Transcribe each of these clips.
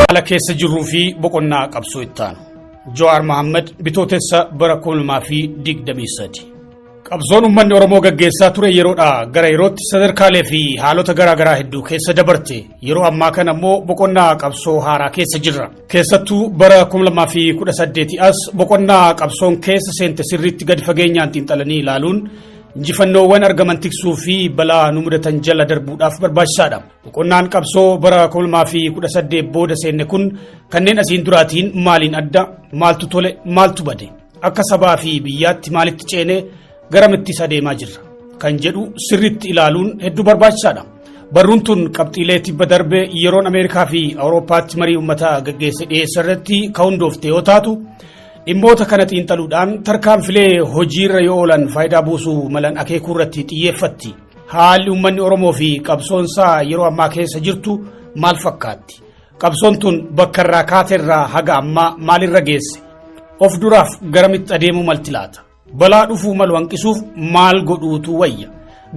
ala keessa jirruu fi boqonnaa qabsoo ittaanu Jawaar Mohaammed bitootessa bara 2023 qabsoon uummanni Oromoo gaggeessaa ture yeroodhaa gara yerootti sadarkaalee fi haalota garaa hedduu keessa dabarte yeroo ammaa kana immoo boqonnaa qabsoo haaraa keessa jirra keessattuu bara 2018 as boqonnaa qabsoon keessa seente sirriitti gadi fageenyaan xiinxalanii ilaaluun injifannoowwan argaman tiksuu fi balaa nu mudatan jala darbuudhaaf barbaachisaadha. Boqonnaan qabsoo bara 2018 booda seenne kun kanneen asiin duraatiin maaliin adda, maaltu tole, maaltu bade, akka sabaa fi biyyaatti maalitti ceenee garamitti adeemaa jirra kan jedhu sirriitti ilaaluun hedduu barbaachisaadha. Barruun tun qabxiilee tibba darbee yeroon Ameerikaa fi Awurooppaatti marii uummataa gaggeesse dhiyeessa irratti ka'undoofte yoo taatu dhimmoota kana xiinxaluudhaan tarkaanfilee hojiirra yoo oolan faayidaa buusuu malan akeekuu irratti xiyyeeffatti. Haalli uummanni Oromoo fi qabsoonsaa yeroo ammaa keessa jirtu maal fakkaatti? Qabsoon tun bakka irraa kaateerraa haga ammaa maalirra geesse? Of duraaf garamitti adeemuu malti laata? Balaa dhufuu malu hanqisuuf maal godhuutu wayya?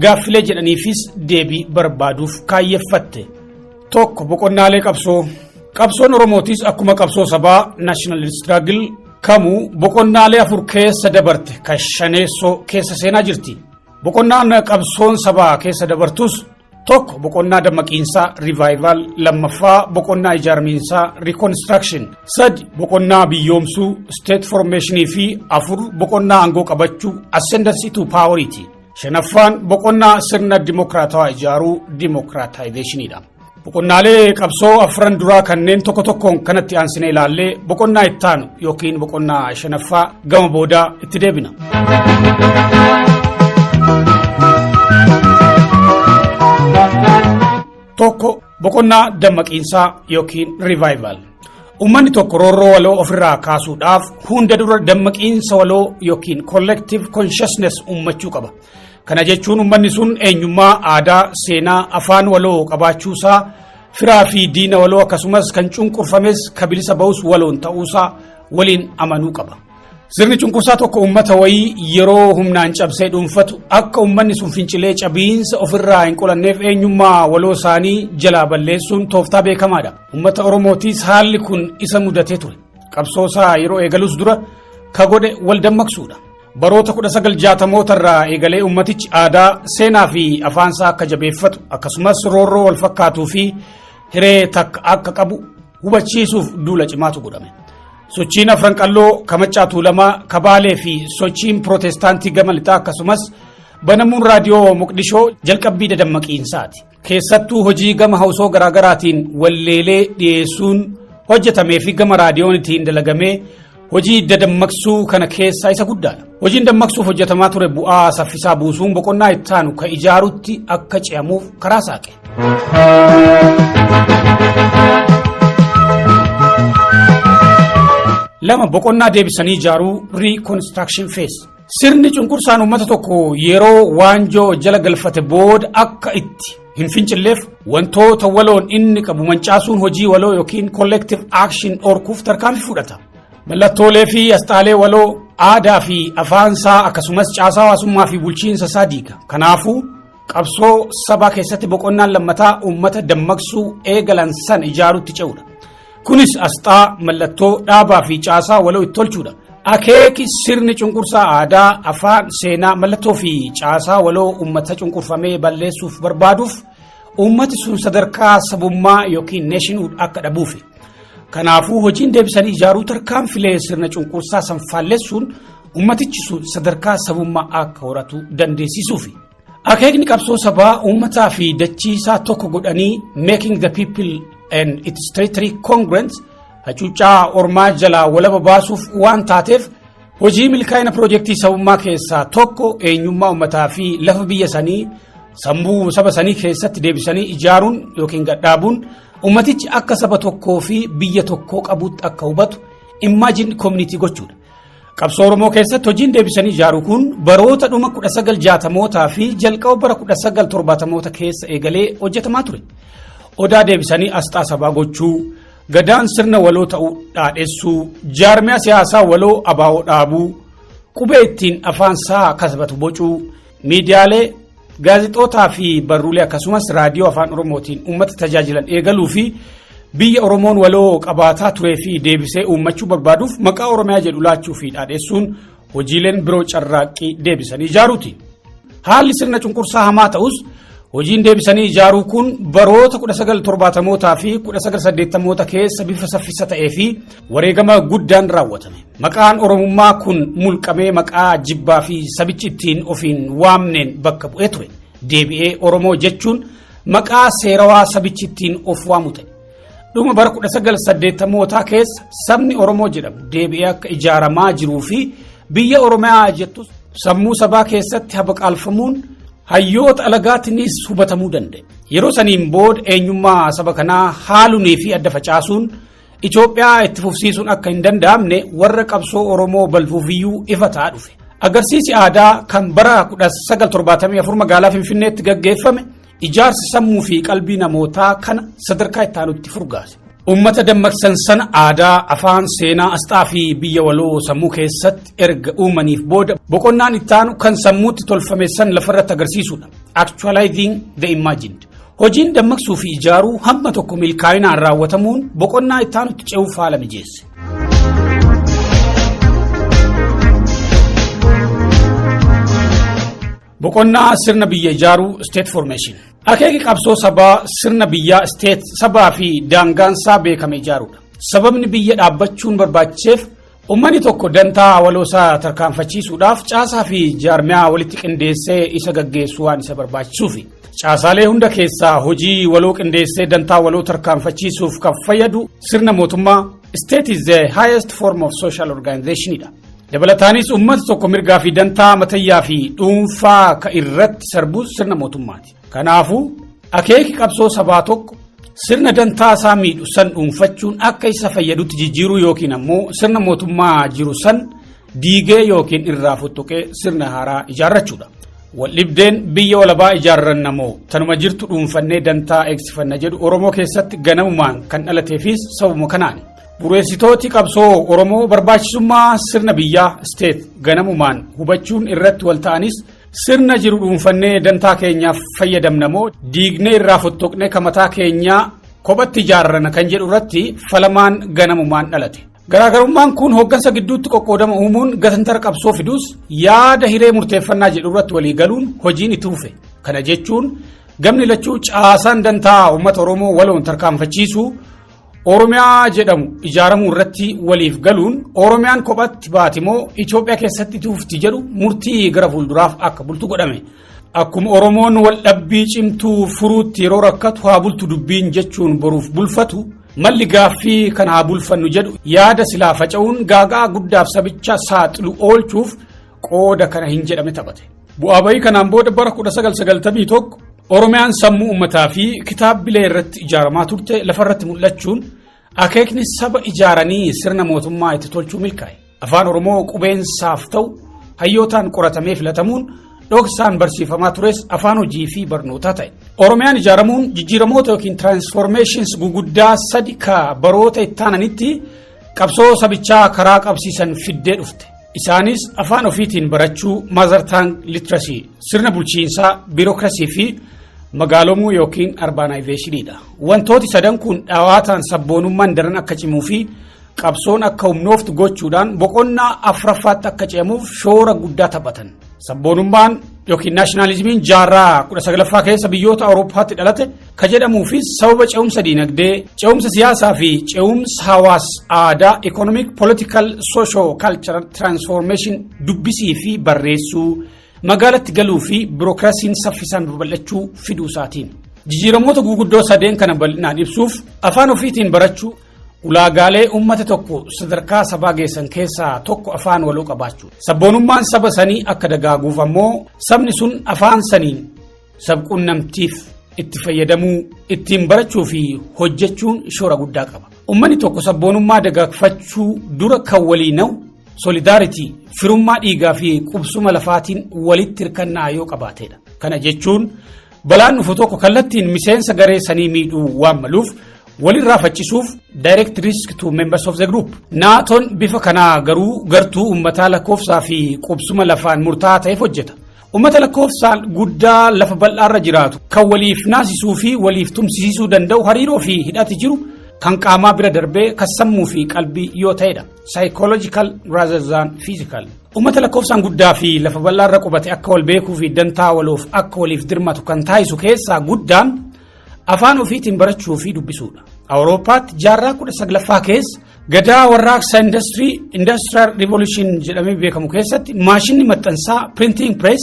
Gaaffilee jedhaniifis deebii barbaaduuf kaayyeeffatte. Tokko boqonnaalee qabsoo. Qabsoon Oromootis akkuma qabsoo sabaa National Struggle kamuu boqonnaalee 4 keessa dabarte kan shaneessoo keessa seenaa jirti. Boqonnaan qabsoon sabaa keessa dabartus tokko boqonnaa dammaqiinsaa revival, lammaffaa boqonnaa ijaarmiinsaa reconstruction, sadi boqonnaa biyyoomsuu state formation fi afur boqonnaa aangoo qabachuu ascendancy to poweriti, shanaffaan boqonnaa sirna dimokiraatawaa ijaaruu democratizationidha. Boqonnaalee qabsoo afran duraa kanneen tokko tokkoon kanatti aansine ilaallee boqonnaa ittaanu yookiin boqonnaa shanaffaa gama boodaa itti deebina. Tokko boqonnaa dammaqiinsaa yookiin revival. Uummanni tokko roorroo waloo ofirraa kaasuudhaaf hunda dura dammaqiinsa waloo yookiin collective consciousness uummachuu qaba. Kana jechuun uummanni sun eenyummaa, aadaa, seenaa, afaan waloo qabaachuusaa, firaa fi diina waloo akkasumas kan cunqurfames kabilisa ba'us waloon ta'uusaa waliin amanuu qaba. Sirni cunqursaa tokko uummata wayii yeroo humnaan cabsee dhuunfatu akka uummanni sun fincilee cabiinsa ofirraa hin qolanneef eenyummaa waloo isaanii jalaa balleessuun tooftaa beekamaadha. Uummata Oromootis haalli kun isa mudatee ture. Qabsoosaa yeroo eegalus dura ka godhe wal dammaqsuudha. Baroota 1960 irraa eegalee ummatichi aadaa, seenaa fi afaansaa akka jabeeffatu akkasumas roorroo wal fakkaatuu fi hiree takka akka qabu hubachiisuuf duula cimaatu godhame. Sochiin afran qalloo Kamaccaa Tuulamaa, Kabaalee fi sochiin Pirootestaantii gama lixaa akkasumas banamuun raadiyoo Moqdishoo jalqabbii dammaqiinsaati. Keessattuu hojii gama hawsoo garaagaraatiin walleelee dhiyeessuun hojjetamee fi gama raadiyoonitiin dalagamee hojii dammaqsuu kana keessaa isa guddaadha. Hojiin dammaqsuuf hojjetamaa ture bu'aa saffisaa buusuun boqonnaa ittaanu ka ijaarutti akka ce'amuuf karaa saaqe. Lama boqonnaa deebisanii ijaaruu reconstruction phase. Sirni cunqursaan uummata tokko yeroo waanjoo jala galfate booda akka itti hin fincilleef wantoota waloon inni qabu mancaasuun hojii waloo yookiin collective action orkuuf tarkaanfii fudhata. Mallattoolee fi asxaalee waloo, aadaa fi afaansaa akkasumas caasaa hawaasummaa fi bulchiinsa isaa diiga. Kanaafuu qabsoo sabaa keessatti boqonnaan lammataa uummata dammaqsuu eegalan san ijaarutti ce'uudha. Kunis asxaa, mallattoo, dhaabaa fi caasaa waloo itti tolchuudha. Akeeki sirni cunqursaa aadaa, afaan, seenaa, mallattoo fi caasaa waloo uummata cunqurfamee balleessuuf barbaaduuf uummati sun sadarkaa sabummaa yookiin nationhood akka dhabuufi. Kanaafuu hojiin deebisanii ijaaruu tarkaanfilee sirna cunqursaa san faallessuun ummatichi sun sadarkaa sabummaa akka horatu dandeessisuufi. Akeekni qabsoo sabaa uummataa fi dachiisaa tokko godhanii making the people and its territory congruent hacuuccaa ormaa jalaa walaba baasuuf waan taateef hojii milkaa'ina piroojeektii sabummaa keessaa tokko eenyummaa uummataa fi lafa biyya sanii sammuu saba sanii keessatti deebisanii ijaaruun yookiin gadhaabuun ummatichi akka saba tokkoo fi biyya tokkoo qabutti akka hubatu imagine community gochuudha. Qabsoo Oromoo keessatti hojiin deebisanii ijaaruu kun baroota dhuma 1960mootaa fi jalqaba bara 1970moota keessa eegalee hojjetamaa ture. Odaa deebisanii asxaa sabaa gochuu, gadaan sirna waloo ta'uu dhaadhessuu, jaarmiyaa siyaasaa waloo abaa'oo dhaabuu, qubee ittiin afaansaa kasbatu bocuu, miidiyaalee gaazexootaa fi barruulee akkasumas raadiyoo afaan oromootiin uummata tajaajilan eegaluu fi biyya oromoon waloo qabaataa turee fi deebisee uummachuu barbaaduuf maqaa oromiyaa jedhu laachuu fi dhaadheessuun hojiileen biroo carraaqqii deebisanii ijaaruuti. Haalli sirna cunqursaa hamaa ta'us hojiin deebisanii ijaaruu kun baroota 1970mootaa fi 1980moota keessa bifa saffisa ta'ee fi wareegama guddaan raawwatame. Maqaan oromummaa kun mulqamee maqaa jibbaa fi sabichi ittiin ofiin waamneen bakka bu'ee ture. Deebi'ee Oromoo jechuun maqaa seerawaa sabichi ittiin of waamu ta'e. Dhuma bara 1980mootaa keessa sabni Oromoo jedhamu deebi'ee akka ijaaramaa jiruu fi biyya Oromiyaa jettus sammuu sabaa keessatti habaqaalfamuun hayyoota alagaatiinis hubatamuu danda'e. Yeroo saniin booda eenyummaa saba kanaa haaluunii fi adda facaasuun Itoophiyaa itti fufsiisuun akka hin danda'amne warra qabsoo Oromoo balfuufiyyuu ifa ta'aa dhufe. Agarsiisi aadaa kan bara 1974 magaalaa Finfinneetti gaggeeffame ijaarsi sammuu fi qalbii namootaa kana sadarkaa itti aanutti furgaase. Uummata dammaqsan sana aadaa, afaan, seenaa, asxaa fi biyya waloo sammuu keessatti erga uumaniif booda boqonnaan itti aanu kan sammuutti tolfame san lafarratti agarsiisudha. Actualizing the imagined. Hojiin dammaqsuu fi ijaaruu hamma tokko milkaa'inaan raawwatamuun boqonnaa itti aanutti ce'uuf haala mijeesse. Boqonnaa sirna biyya ijaaruu state formation. Akeeki qabsoo sabaa sirna biyyaa state sabaa fi daangaansaa beekame ijaaruudha. Sababni biyya dhaabbachuun barbaachiseef uummanni tokko dantaa waloosaa tarkaanfachiisuudhaaf caasaa fi jaarmiyaa walitti qindeessee isa gaggeessuu waan isa barbaachisuufi. Caasaalee hunda keessaa hojii waloo qindeessee dantaa waloo tarkaanfachiisuuf kan fayyadu sirna mootummaa state is the highest form of social organizationidha. Dabalataanis uummata tokko mirgaa fi dantaa matayyaa fi dhuunfaa ka irratti sarbuus sirna mootummaati. Kanaafuu akeeki qabsoo sabaa tokko sirna dantaa isaa miidhu san dhuunfachuun akka isa fayyadutti jijjiiruu yookiin ammoo sirna mootummaa jiru san diigee yookiin irraa fottoqee sirna haaraa ijaarrachuudha. Waldhibdeen biyya walabaa ijaarrannamoo tanuma jirtu dhuunfannee dantaa eegsifanna jedhu Oromoo keessatti ganamumaan kan dhalateefis sababuma kanaani. Bureessitooti qabsoo Oromoo barbaachisummaa sirna biyyaa state ganamumaan hubachuun irratti wal ta'anis sirna jiru dhuunfannee dantaa keenyaaf fayyadamnamoo diignee irraa fottoqnee kamataa keenyaa kophatti ijaarrana kan jedhu irratti falamaan ganamumaan dhalate. Garaagarummaan kun hooggansa gidduutti qoqqoodama uumuun gatantara qabsoo fiduus yaada hiree murteeffannaa jedhu irratti walii galuun hojiin itti fufe. Kana jechuun gamni lachuu caasaan dantaa uummata Oromoo waloon tarkaanfachiisuu Oromiyaa jedhamu ijaaramuu irratti waliif galuun Oromiyaan kophatti baatimoo Itoophiyaa keessatti tuufti jedhu murtii gara fuulduraaf akka bultu godhame. Akkuma Oromoon wal dhabbii cimtuu furuutti yeroo rakkatu haa bultu dubbiin jechuun boruuf bulfatu malli gaaffii kana haa bulfannu jedhu yaada silaa faca'uun gaagaa guddaaf sabicha saaxilu oolchuuf qooda kana hin jedhame taphate. Bu'aa bayii kanaan booda bara 1991 Oromiyaan sammuu uummataa fi kitaabbilee irratti ijaaramaa turte lafarratti mul'achuun akeekni saba ijaaranii sirna mootummaa itti tolchuu milkaa'e. Afaan Oromoo qubeensaaf ta'u hayyootaan qoratamee filatamuun dhoksaan barsiifamaa tures afaan hojii fi barnootaa ta'e. Oromiyaan ijaaramuun jijjiiramoota yookiin transformations guguddaa sadi ka baroota ittaananitti qabsoo sabichaa karaa qabsiisan fiddee dhufte. Isaanis afaan ofiitiin barachuu, mother tongue literacy, sirna bulchiinsaa, biirokrasii fi magaalomuu yookiin urbanizationiidha. Wantooti sadan kun dhawaataan sabboonummaan daran akka cimuu fi qabsoon akka humnooftu gochuudhaan boqonnaa afuraffaatti akka ce'amuuf shoora guddaa taphatan. Sabboonummaan yookiin naashinaalizimiin jaarraa 19ffaa keessa biyyoota Awurooppaatti dhalate ka jedhamuufis sababa ce'umsa diinagdee, ce'umsa siyaasaa fi ce'umsa hawaas aadaa, economic, political, socio cultural transformation dubbisii fi barreessuu, magaalatti galuu fi biirokrasiin saffisaan babal'achuu fiduu isaatiin. Jijjiiramoota guguddoo sadeen kana bal'inaan ibsuuf afaan ofiitiin barachuu ulaagaalee uummata tokko sadarkaa sabaa geessan keessaa tokko afaan waloo qabaachuu. Sabboonummaan saba sanii akka dagaaguuf ammoo sabni sun afaan saniin sabquunnamtiif itti fayyadamuu, ittiin barachuu fi hojjechuun shoora guddaa qaba. Uummanni tokko sabboonummaa dagaagfachuu dura kan walii na'u solidaaritii, firummaa dhiigaa fi qubsuma lafaatiin walitti hirkannaa yoo qabaateedha. Kana jechuun balaan dhufu tokko kallattiin miseensa garee sanii miidhuu waan maluuf walirraa faccisuuf direct risk to members of the group. NATO'n bifa kanaa garuu gartuu uummataa lakkoofsaa fi qubsuma lafaan murtaa'aa ta'eef hojjeta. Uummata lakkoofsaan guddaa lafa bal'aarra jiraatu kan waliif naasisuu fi waliif tumsisiisuu danda'u hariiroo fi hidhati jiru kan qaamaa bira darbee kan sammuu fi qalbii yoo ta'edha. Psychological rather than physical. Uummata lakkoofsaan guddaa fi lafa bal'aarra qubate akka wal beekuu fi dantaa waloof akka waliif dirmatu kan taasisu keessaa guddaan afaan ofiitiin barachuu fi dubbisuudha. Awurooppaatti jaarraa 19ffaa keessa gadaa warraaqsa industrial revolution jedhamee beekamu keessatti maashinni maxxansaa printing press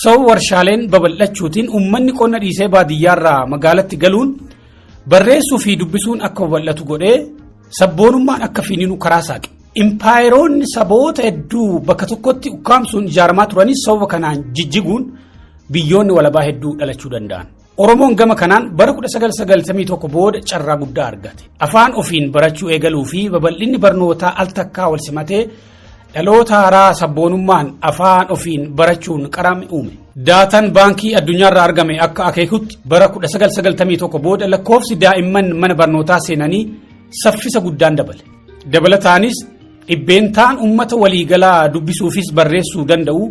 sababa warshaaleen babal'achuutiin uummanni qonna dhiisee baadiyyaarraa magaalatti galuun barreessuu fi dubbisuun akka babal'atu godhee sabboonummaan akka finiinu karaa saaqe. Impaayeroonni saboota hedduu bakka tokkotti ukkaamsuun ijaaramaa turanis sababa kanaan jijjiguun biyyoonni walabaa hedduu dhalachuu danda'an. Oromoon gama kanaan bara 1991 booda carraa guddaa argate. Afaan ofiin barachuu eegaluu fi babal'inni barnootaa al takkaa wal simatee dhaloota haaraa sabboonummaan afaan ofiin barachuun qarame uume. Daataan baankii addunyaarraa argame akka akeekutti bara 1991 booda lakkoofsi daa'imman mana barnootaa seenanii saffisa guddaan dabale. Dabalataanis dhibbeentaan uummata waliigalaa dubbisuufis barreessuu danda'u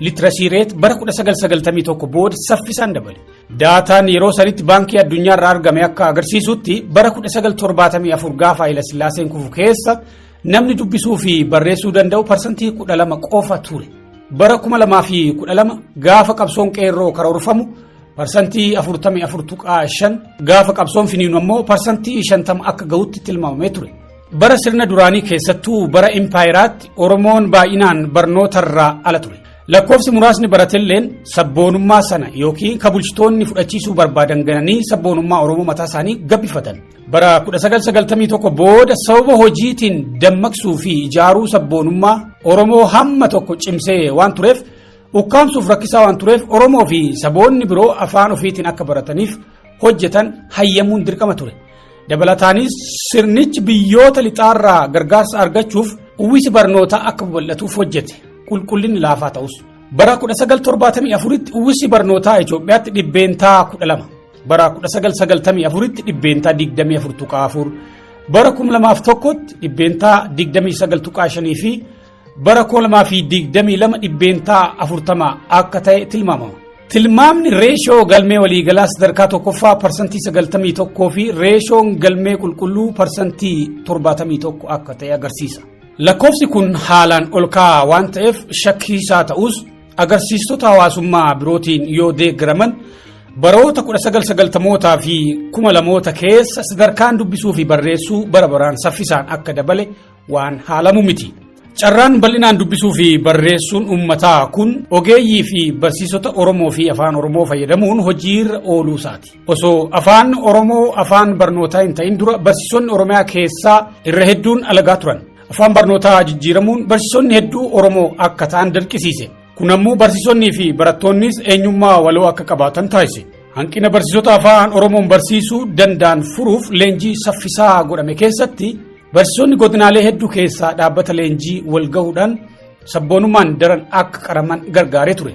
literacy rate bara 1991 booda saffisaan dabale. Daataan yeroo sanitti baankii addunyaarraa argame akka agarsiisutti bara 1974 gaafa Haayile Sillaaseen kufu keessa namni dubbisuu fi barreessuu danda'u parsantii 12 qofa ture. Bara 2012 gaafa qabsoon qeerroo karoorfamu parsantii 44.5 gaafa qabsoon finiinu ammoo parsantii 50 akka ga'utti tilmaamamee ture. Bara sirna duraanii keessattuu bara impaayiraatti Oromoon baay'inaan barnootarraa ala ture. Lakkoofsi muraasni baratelleen sabboonummaa sana yookiin ka bulchitoonni fudhachiisuu barbaadan gananii sabboonummaa Oromoo mataa isaanii gabbifatan. Bara 1991 booda sababa hojiitiin dammaqsuu fi ijaaruu sabboonummaa Oromoo hamma tokko cimsee waan tureef ukkaamsuuf rakkisaa waan tureef Oromoo fi saboonni biroo afaan ofiitiin akka barataniif hojjetan hayyamuun dirqama ture. Dabalataanis sirnichi biyyoota lixaarraa gargaarsa argachuuf uwwisi barnootaa akka babal'atuuf hojjete. Qulqullinni laafaa ta'us. Bara 1974tti uwwisi barnootaa Itoophiyaatti dhibbeentaa 12. Bara 1994tti dhibbeentaa 24.4. Bara 2001tti dhibbeentaa 29.5 fi bara 2022 dhibbeentaa 40 akka ta'e tilmaamama. Tilmaamni reeshoo galmee waliigalaa sadarkaa tokkoffaa parsantii 91 fi reeshoon galmee qulqulluu parsantii 71 akka ta'e agarsiisa. Lakkoofsi kun haalaan ol ka'aa waan ta'eef shakkiisaa ta'us agarsiistota hawaasummaa birootiin yoo deeggaraman baroota 1990mootaa fi 2000moota keessa sadarkaan dubbisuu fi barreessuu bara baraan saffisaan akka dabale waan haalamu miti. Carraan bal'inaan dubbisuu fi barreessuun uummataa kun ogeeyyii fi barsiisota Oromoo fi afaan Oromoo fayyadamuun hojiirra ooluu isaati. Osoo afaan Oromoo afaan barnootaa hin ta'in dura barsiisonni Oromiyaa keessaa irra hedduun alagaa turan. Afaan barnootaa jijjiiramuun barsiisonni hedduu Oromoo akka ta'an dirqisiise. Kun ammoo barsiisonnii fi barattoonnis eenyummaa waloo akka qabaatan taasise. Hanqina barsiisota afaan Oromoon barsiisuu danda'an furuuf leenjii saffisaa godhame keessatti barsiisonni godinaalee hedduu keessaa dhaabbata leenjii wal gahuudhaan sabboonummaan daran akka qaraman gargaaree ture.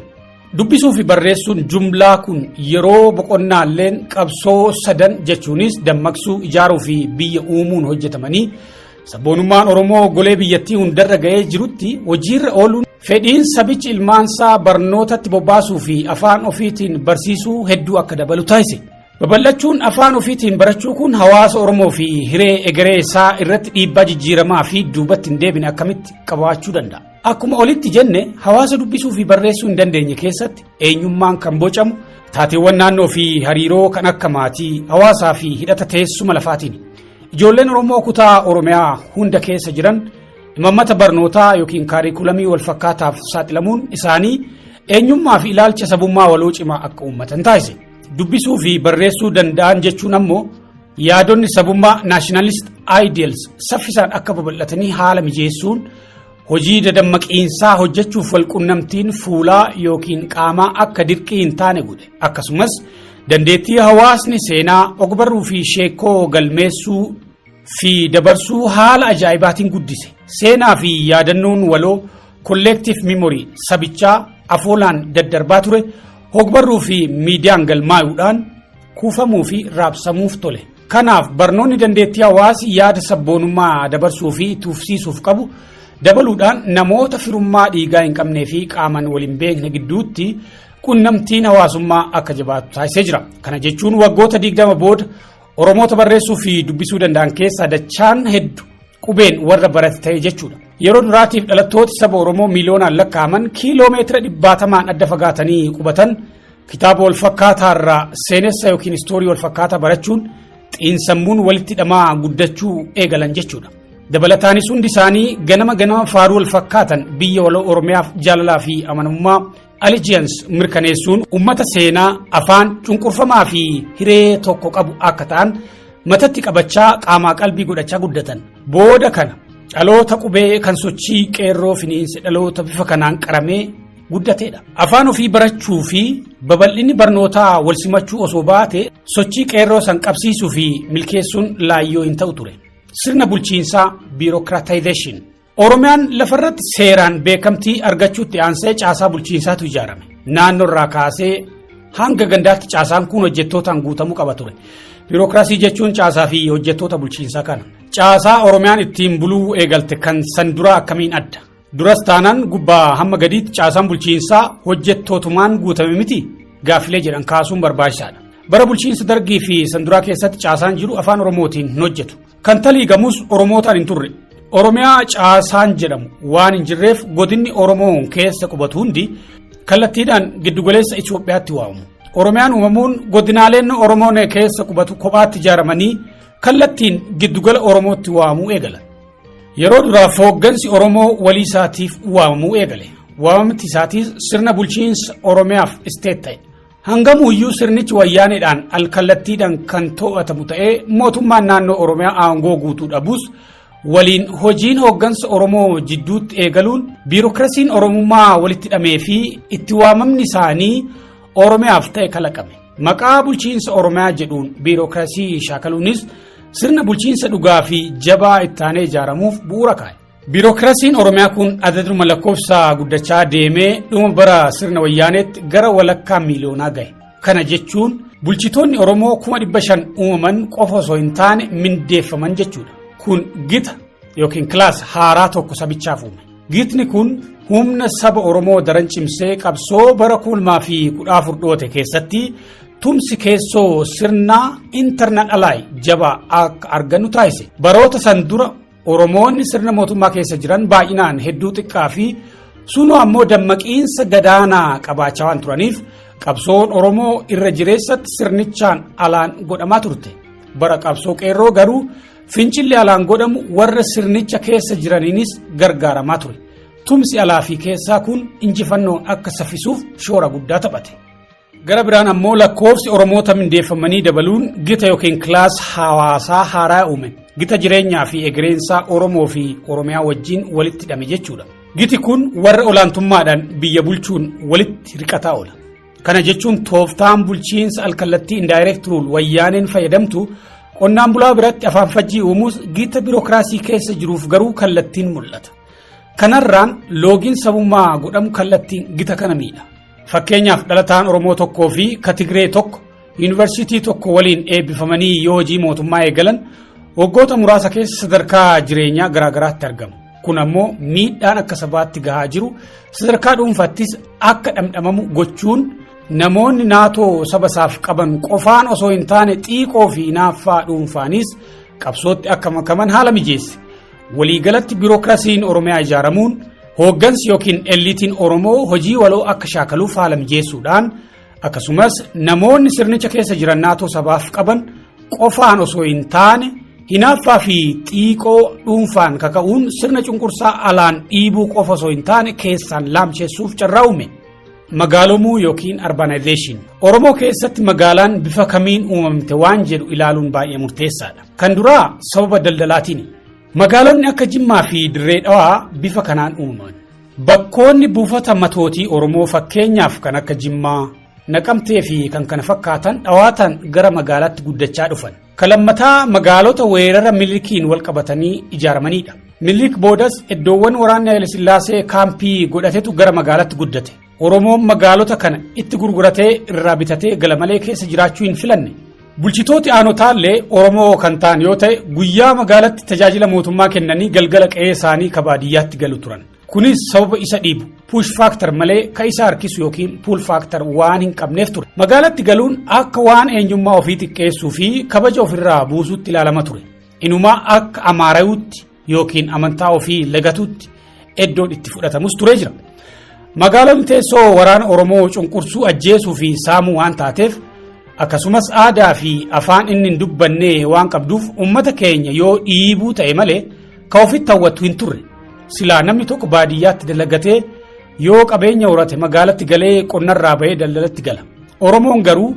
Dubbisuu fi barreessuun jumlaa kun yeroo boqonnaalleen qabsoo sadan jechuunis dammaqsuu, ijaaruu fi biyya uumuun hojjetamanii sabboonummaan Oromoo golee biyyattii hundarra ga'ee jirutti hojiirra ooluun fedhiin sabichi ilmaansaa barnootatti bobbaasuu fi afaan ofiitiin barsiisuu hedduu akka dabalu taasise. Babal'achuun afaan ofiitiin barachuu kun hawaasa Oromoo fi hiree egeree isaa irratti dhiibbaa jijjiiramaa fi duubatti hin deebine akkamitti qabaachuu danda'a. Akkuma olitti jenne hawaasa dubbisuu fi barreessuu hin dandeenye keessatti eenyummaan kan bocamu taateewwan naannoo fi hariiroo kan akka maatii, hawaasaa fi hidhata teessuma lafaatiin. Ijoolleen Oromoo kutaa Oromiyaa hunda keessa jiran imaammata barnootaa yookiin kaarikulamii wal fakkaataaf saaxilamuun isaanii eenyummaa fi ilaalcha sabummaa waloo cimaa akka uummatan taasise. Dubbisuu fi barreessuu danda'an jechuun ammoo yaadonni sabummaa nationalist ideals saffisaan akka babal'atanii haala mijeessuun hojii dadammaqiinsaa hojjechuuf walqunnamtiin fuulaa yookiin qaamaa akka dirqii hin taane godhe. Akkasumas dandeettii hawaasni seenaa ogbarruu fi sheekoo galmeessuu fi dabarsuu haala ajaa'ibaatiin guddise. Seenaa fi yaadannoon waloo collective memory sabichaa afoolaan daddarbaa ture ogbarruu fi miidiyaan galmaa'uudhaan kuufamuu fi raabsamuuf tole. Kanaaf barnoonni dandeettii hawaasi yaada sabboonummaa dabarsuu fi tuufsiisuuf qabu dabaluudhaan namoota firummaa dhiigaa hin qabnee fi qaaman waliin beekne gidduutti qunnamtiin hawaasummaa akka jabaatu taasisee jira. Kana jechuun waggoota 20 booda Oromoota barreessuu fi dubbisuu danda'an keessaa dachaan hedduu qubeen warra barate ta'e jechuudha. Yeroo duraatiif dhalattooti saba Oromoo miiliyoonaan lakkaa'aman kiiloomeetira 70 adda fagaatanii qubatan kitaaba wal fakkaataa irraa seenessa yookiin istoorii wal fakkaataa barachuun xiinsammuun walitti hidhamaa guddachuu eegalan jechuudha. Dabalataanis hundi isaanii ganama faaruu wal fakkaatan biyya waloo Oromiyaaf jaalalaa fi amanamummaa allegiance mirkaneessuun ummata seenaa afaan cunqurfamaa fi hiree tokko qabu akka ta'an matatti qabachaa qaamaa qalbii godhachaa guddatan. Booda kana dhaloota qubee kan sochii qeerroo finiinse dhaloota bifa kanaan qaramee guddateedha. Afaan ofii barachuu fi babal'inni barnootaa wal simachuu osoo baate sochii qeerroo san qabsiisuu fi milkeessuun laayyoo hin ta'u ture. Sirna bulchiinsaa bureaucratization. Oromiyaan lafarratti seeraan beekamtii argachuutti aansee caasaa bulchiinsaatu ijaarame. Naannoo irraa kaasee hanga gandaatti caasaan kun hojjettootaan guutamuu qaba ture. Biirokraasii jechuun caasaa fi hojjettoota bulchiinsaa kana. Caasaa Oromiyaan ittiin buluu eegalte kan san duraa akkamiin adda? Duras taanaan gubbaa hamma gadiitti caasaan bulchiinsaa hojjettootumaan guutame miti gaaffilee jedhan kaasuun barbaachisaadha. Bara bulchiinsa Dargii fi san duraa keessatti caasaan jiru afaan Oromootiin hin hojjetu. Kan taliigamus Oromootaan hin turre. Oromiyaa caasaan jedhamu waan hin jirreef godinni Oromoo keessa qubatu hundi kallattiidhaan giddugaleessa Itoophiyaatti waamamu. Oromiyaan uumamuun godinaaleen Oromoon keessa qubatu kophaatti ijaaramanii kallattiin giddugala Oromootti waamamuu eegalan. Yeroo duraaf hooggansi Oromoo walii isaatiif waamamuu eegale. Waamamti isaatiis sirna bulchiinsa Oromiyaaf isteet ta'e. Hangamuuyyuu sirnichi wayyaaneedhaan alkallattiidhaan kan to'atamu ta'ee mootummaan naannoo Oromiyaa aangoo guutuu dhabus waliin hojiin hooggansa Oromoo jidduutti eegaluun biirokrasiin Oromummaa walitti hidhamee fi itti waamamni isaanii Oromiyaaf ta'e kalaqame. Maqaa bulchiinsa Oromiyaa jedhuun biirokrasii shaakaluunis sirna bulchiinsa dhugaa fi jabaa ittaanee ijaaramuuf bu'uura kaa'e. Biirokrasiin Oromiyaa kun adaduma lakkoofsa guddachaa deemee dhuma bara sirna wayyaaneetti gara walakkaa miiliyoonaa gahe. Kana jechuun bulchitoonni Oromoo 500,000 uumaman qofa osoo hin taane mindeeffaman jechuudha. Kun gita yookiin kilaas haaraa tokko sabichaaf uume. Gitni kun humna saba Oromoo daran cimsee qabsoo bara 2014 dhoote keessatti tumsi keessoo sirnaa internal ally jabaa akka argannu taasise. Baroota san dura Oromoonni sirna mootummaa keessa jiran baay'inaan hedduu xiqqaa fi sunoo ammoo dammaqiinsa gadaanaa qabaachaa waan turaniif qabsoon Oromoo irra jireessatti sirnichaan alaan godhamaa turte. Bara qabsoo qeerroo garuu fincilli alaan godhamu warra sirnicha keessa jiraniinis gargaaramaa ture. Tumsi alaa fi keessaa kun injifannoon akka saffisuuf shoora guddaa taphate. Gara biraan ammoo lakkoofsi Oromoota mindeeffamanii dabaluun gita yookiin kilaas hawaasaa haaraa uume. Gita jireenyaa fi egereensaa Oromoo fi Oromiyaa wajjin walitti hidhame jechuudha. Giti kun warra olaantummaadhaan biyya bulchuun walitti hirqataa oola. Kana jechuun tooftaan bulchiinsa alkallattii indirect rule wayyaaneen fayyadamtu qonnaan bulaa biratti afaan fajjii uumuus gita biirokraasii keessa jiruuf garuu kallattiin mul'ata. Kanarraan loogiin sabummaa godhamu kallattiin gita kana miidha. Fakkeenyaaf dhalataan Oromoo tokkoo fi Tigree tokko yuunivarsiitii tokko waliin eebbifamanii yoo hojii mootummaa eegalan waggoota muraasa keessa sadarkaa jireenyaa garaagaraatti argamu. Kun ammoo miidhaan akka sabaatti gahaa jiru sadarkaa dhuunfaattis akka dhamdhamamu gochuun namoonni naatoo saba isaaf qaban qofaan osoo hin taane xiiqoo fi naaffaa dhuunfaanis qabsootti akka makaman haala mijeesse. Waliigalatti biirokrasiin Oromiyaa ijaaramuun hooggansi yookiin eliitiin Oromoo hojii waloo akka shaakaluuf haala mijeessuudhaan akkasumas namoonni sirnicha keessa jiran naatoo sabaaf qaban qofaan osoo hin taane hinaaffaa fi xiiqoo dhuunfaan kaka'uun sirna cunqursaa alaan dhiibuu qofa osoo hin taane keessaan laamsheessuuf carraa uume. Magaalomuu yookiin urbanization. Oromoo keessatti magaalaan bifa kamiin uumamte waan jedhu ilaaluun baay'ee murteessaadha. Kan duraa sababa daldalaatiin. Magaalonni akka Jimmaa fi Dirree Dhawaa bifa kanaan uumaman. Bakkoonni buufata matootii Oromoo fakkeenyaaf kan akka Jimmaa, Naqamtee fi kan kana fakkaatan dhawaataan gara magaalaatti guddachaa dhufan. Kalammataa magaalota weerara Minilikiin wal qabatanii ijaaramanidha. Minilik boodas iddoowwan waraanni Haayile Sillaasee kaampii godhatetu gara magaalaatti guddate. Oromoon magaalota kana itti gurguratee irraa bitatee gala malee keessa jiraachuu hin filanne. Bulchitooti aanotaallee Oromoo kan ta'an yoo ta'e guyyaa magaalatti tajaajila mootummaa kennanii galgala qe'ee isaanii kabaadiyyaatti galu turan. Kunis sababa isa dhiibu push factor malee ka isa harkisu yookiin pull factor waan hin qabneef ture. Magaalatti galuun akka waan eenyummaa ofii xiqqeessuu fi kabaja ofirraa buusuutti ilaalama ture. Inumaa akka amaarayuutti yookiin amantaa ofii lagatuutti iddoon itti fudhatamus ture jira. Magaalonni teessoo waraana Oromoo cunqursuu ajjeesuu fi saamuu waan taateef akkasumas aadaa fi afaan inni hin dubbanne waan qabduuf ummata keenya yoo dhiibuu ta'e malee ka ofitti hawwatu hin turre. Silaa namni tokko baadiyyaatti dalagatee yoo qabeenya horate magaalatti galee qonnarraa bahee daldalatti gala. Oromoon garuu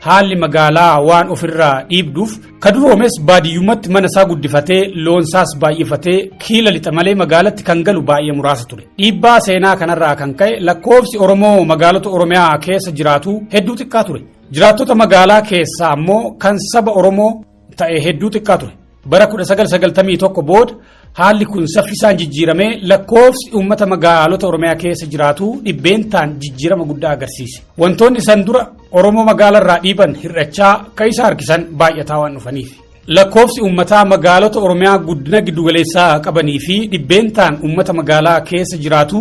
haalli magaalaa waan ofirraa dhiibduuf ka duroomes baadiyyumatti mana isaa guddifatee loonsaas baay'ifatee kiila lixa malee magaalatti kan galu baay'ee muraasa ture. Dhiibbaa seenaa kanarraa kan ka'e lakkoofsi Oromoo magaalota Oromiyaa keessa jiraatu hedduu xiqqaa ture. Jiraattota magaalaa keessaa ammoo kan saba Oromoo ta'e hedduu xiqqaa ture. Bara 1991 booda haalli kun saffisaan jijjiiramee lakkoofsi uummata magaalota Oromiyaa keessa jiraatu dhibbeentaan jijjiirama guddaa agarsiise. Wantoonni san dura Oromoo magaalarraa dhiiban hir'achaa ka isa harkisan baay'ataa waan dhufaniif. Lakkoofsi uummataa magaalota Oromiyaa guddina giddugaleessaa qabanii fi dhibbeentaan uummata magaalaa keessa jiraatu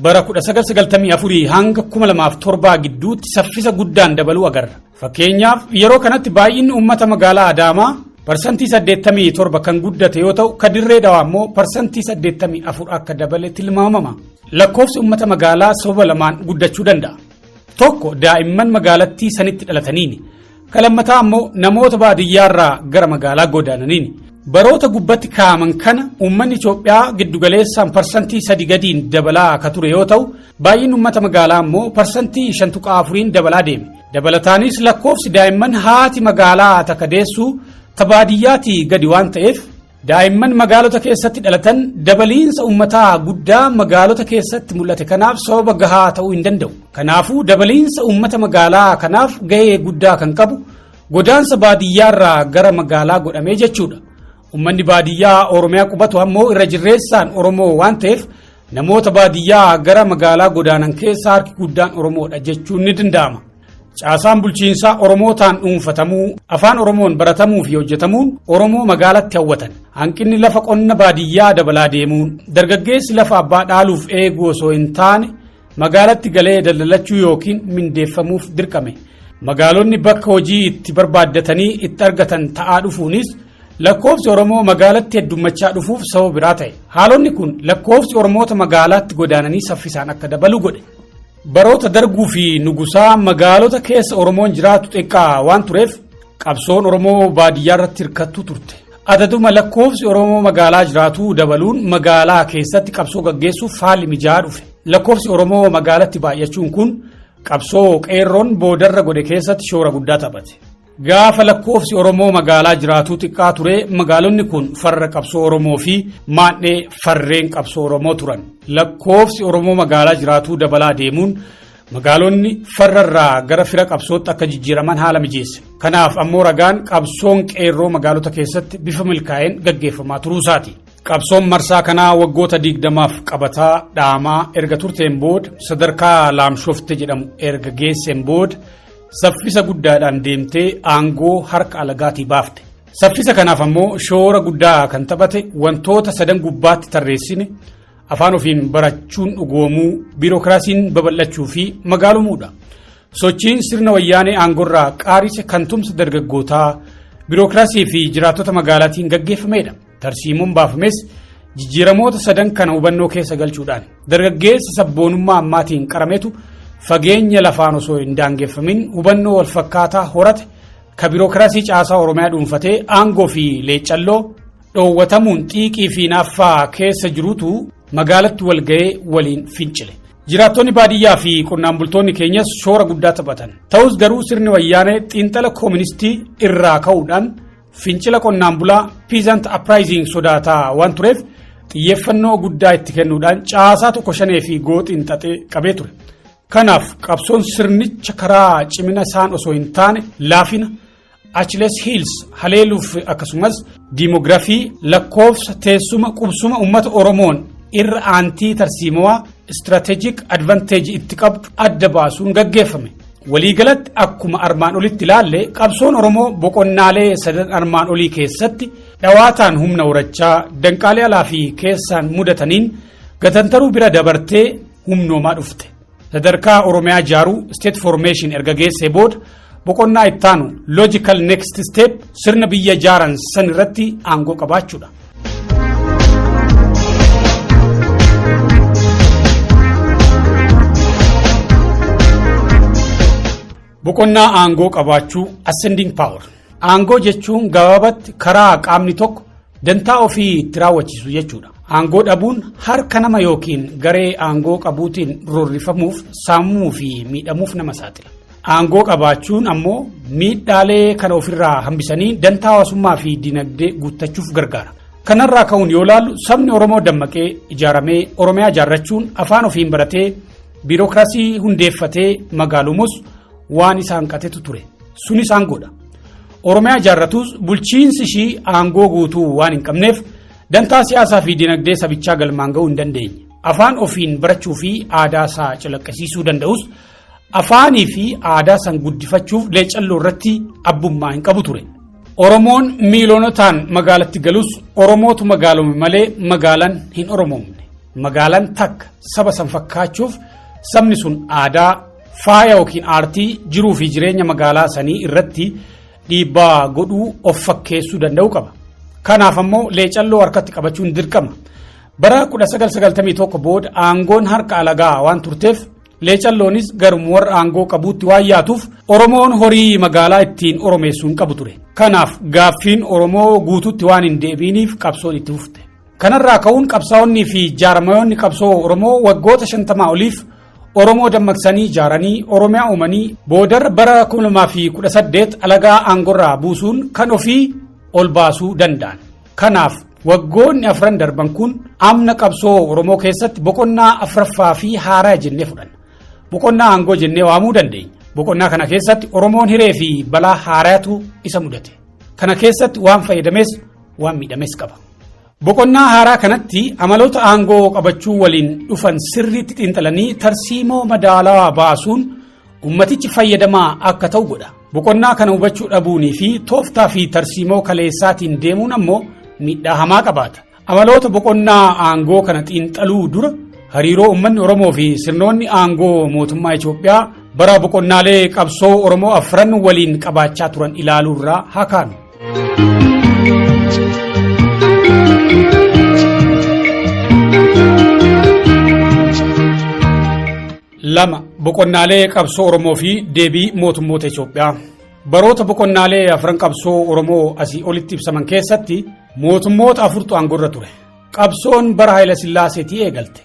bara 1994 hanga 2007 gidduutti saffisa guddaan dabaluu agarra. Fakkeenyaaf yeroo kanatti baay'inni uummata magaalaa Adaamaa parsantii 87 kan guddate yoo ta'u ka Dirree Dhawaa immoo parsantii 84 akka dabale tilmaamama. Lakkoofsi uummata magaalaa sababa lamaan guddachuu danda'a. Tokko daa'imman magaalattii sanitti dhalataniini. Ka lammataa ammoo namoota baadiyyaarraa gara magaalaa godaananiini. Baroota gubbatti kaa'aman kana uummanni Itoophiyaa giddugaleessaan parsantii 3 gadiin dabalaa ka ture yoo ta'u baay'inni uummata magaalaa ammoo parsantii 5.4 dabalaa deeme. Dabalataanis lakkoofsi daa'imman haati magaalaa takka deessuu ta baadiyyaatii gadi waan ta'eef daa'imman magaalota keessatti dhalatan dabaliinsa uummataa guddaa magaalota keessatti mul'ate kanaaf sababa gahaa ta'uu hin danda'u. Kanaafuu dabaliinsa uummata magaalaa kanaaf gahee guddaa kan qabu godaansa baadiyyaarraa gara magaalaa godhamee jechuudha. Uummanni baadiyyaa Oromiyaa qubatu ammoo irra jirreessaan Oromoo waan ta'eef namoota baadiyyaa gara magaalaa godaanan keessaa harki guddaan Oromoodha jechuun ni danda'ama. Caasaan bulchiinsaa Oromootaan dhuunfatamuu, afaan Oromoon baratamuu fi hojjetamuun Oromoo magaalatti hawwatan. Hanqinni lafa qonna baadiyyaa dabalaa deemuun, dargaggeessi lafa abbaa dhaaluuf eeguu osoo hin taane magaalatti galee daldalachuu yookiin mindeeffamuuf dirqame. Magaalonni bakka hojii itti barbaaddatanii itti argatan ta'aa dhufuunis lakkoofsi Oromoo magaalatti heddummachaa dhufuuf sababa biraa ta'e. Haalonni kun lakkoofsi Oromoota magaalaatti godaananii saffisaan akka dabalu godhe. Baroota darguu fi nugusaa magaalota keessa Oromoon jiraatu xiqqaa waan tureef qabsoon Oromoo baadiyyaa irratti hirkattuu turte. Adaduma lakkoofsi Oromoo magaalaa jiraatu dabaluun magaalaa keessatti qabsoo gaggeessuuf haalli mijaa'aa dhufe. Lakkoofsi Oromoo magaalatti baay'achuun kun qabsoo qeerroon boodarra godhe keessatti shoora guddaa taphate. Gaafa lakkoofsi Oromoo magaalaa jiraatu xiqqaa ture magaalonni kun farra qabsoo Oromoo fi maandhee farreen qabsoo Oromoo turan. Lakkoofsi Oromoo magaalaa jiraatu dabalaa deemuun magaalonni farrarraa gara fira qabsootti akka jijjiiraman haala mijeesse. Kanaaf ammoo ragaan qabsoon qeerroo magaalota keessatti bifa milkaa'een gaggeeffamaa turuusaati. Qabsoon marsaa kanaa waggoota 20f qabataa dhaamaa erga turteen booda sadarkaa laamshofte jedhamu erga geesseen booda saffisa guddaadhaan deemtee aangoo harka alagaatii baafte. Saffisa kanaaf ammoo shoora guddaa kan taphate wantoota sadan gubbaatti tarreessine afaan ofiin barachuun dhugoomuu, biirokiraasiin babal'achuu fi magaalumuudha. Sochiin sirna wayyaanee aangorraa qaarise kan tumsa dargaggootaa, biirokiraasii fi jiraattota magaalaatiin gaggeeffamedha. Tarsiimoon baafames jijjiiramoota sadan kana hubannoo keessa galchuudhaan dargaggeessa sabboonummaa ammaatiin qarametu fageenya lafaan osoo hin daangeffamin hubannoo wal fakkaataa horate ka biirokiraasii caasaa Oromiyaa dhuunfatee aangoo fi leecalloo dhoowwatamuun xiiqii fi naaffaa keessa jirutu magaalatti wal ga'ee waliin fincile. Jiraattonni baadiyyaa fi qonnaan bultoonni keenyas shoora guddaa taphatan. Ta'us garuu sirni wayyaanee xiinxala kooministii irraa ka'uudhaan fincila qonnaan bulaa peasant uprising sodaataa waan tureef xiyyeeffannoo guddaa itti kennuudhaan caasaa tokko shanee fi gooxiin xaxee qabee ture. Kanaaf qabsoon sirnicha karaa cimina isaan osoo hin taane laafina Achilles Hills haleeluuf akkasumas diimoogiraafii lakkoofsa teessuma qubsuma uummata Oromoon irra aantii tarsiimawaa strategic advantage itti qabdu adda baasuun gaggeeffame. waliigalatti akkuma armaan olitti ilaalle qabsoon Oromoo boqonnaalee sadan armaan olii keessatti dhawaataan humna horachaa danqaalee alaa fi keessaan mudataniin gatantaruu bira dabartee humnoomaa dhufte. Sadarkaa Oromiyaa ijaaruu state formation erga geessee booda boqonnaa ittaanu logical next step sirna biyya ijaaran san irratti aangoo qabaachuudha. Boqonnaa aangoo qabaachuu ascending power. Aangoo jechuun gabaabatti karaa qaamni tokko dantaa ofii itti raawwachiisu jechuudha. Aangoo dhabuun harka nama yookiin garee aangoo qabuutiin rorrifamuuf, saamamuu fi miidhamuuf nama saaxila. Aangoo qabaachuun ammoo miidhaalee kana ofirraa hambisanii dantaa hawaasummaa fi dinagdee guuttachuuf gargaara. Kanarraa ka'uun yoo ilaallu sabni Oromoo dammaqee ijaaramee Oromiyaa ijaarrachuun afaan ofiin baratee biirokraasii hundeeffatee magaalumus waan isaan qatetu ture. Sunis aangoodha. Oromiyaa ijaarratus bulchiinsi ishii aangoo guutuu waan hin qabneef dantaa siyaasaa fi dinagdee sabichaa galmaan ga'uu hin dandeenye. Afaan ofiin barachuu fi aadaa isaa calaqqisiisuu danda'us afaanii fi aadaa san guddifachuuf leecalloo irratti abbummaa hin qabu ture. Oromoon miiloonotaan magaalatti galus Oromootu magaalome malee magaalaan hin oromoomne. Magaalaan takka saba san fakkaachuuf sabni sun aadaa faaya yookiin aartii jiruu fi jireenya magaalaa sanii irratti dhiibbaa godhuu of fakkeessuu danda'u qaba. Kanaaf ammoo leecalloo harkatti qabachuun dirqama. Bara 1991 booda aangoon harka alagaa waan turteef leecalloonis garuma warra aangoo qabuutti waan yaatuuf Oromoon horii magaalaa ittiin oromeessuun qabu ture. Kanaaf gaaffiin Oromoo guututti waan hin deebiiniif qabsoon itti fufte. Kanarraa ka'uun qabsaa'onni fi jaarmayoonni qabsoo Oromoo waggoota 50 oliif Oromoo dammaqsanii ijaaranii Oromiyaa uumanii boodar bara 2018 alagaa aangorraa buusuun kan ofii ol baasuu danda'an. Kanaaf waggoonni 4 darban kun amna qabsoo Oromoo keessatti boqonnaa 4ffaa fi haaraa jennee fudhanna. Boqonnaa aangoo jennee waamuu dandeenya. Boqonnaa kana keessatti Oromoon hiree fi balaa haaraatu isa mudate. Kana keessatti waan fayyadames waan miidhames qaba. Boqonnaa haaraa kanatti amaloota aangoo qabachuu waliin dhufan sirriitti xiinxalanii tarsiimoo madaalawaa baasuun ummatichi fayyadamaa akka ta'u godha. Boqonnaa kana hubachuu dhabuunii fi tooftaa fi tarsiimoo kaleessaatiin deemuun ammoo miidhaa hamaa qabaata. Amaloota boqonnaa aangoo kana xiinxaluu dura hariiroo uummanni Oromoo fi sirnoonni aangoo mootummaa Itoophiyaa bara boqonnaalee qabsoo Oromoo 4 waliin qabaachaa turan ilaaluu irraa haa kaanu. Lama boqonnaalee qabsoo Oromoo fi deebii mootummoota Itoophiyaa. Baroota boqonnaalee 4 qabsoo Oromoo asii olitti ibsaman keessatti mootummoota 4tu aangorra ture. Qabsoon bara Haayila Sillaaseetii eegalte.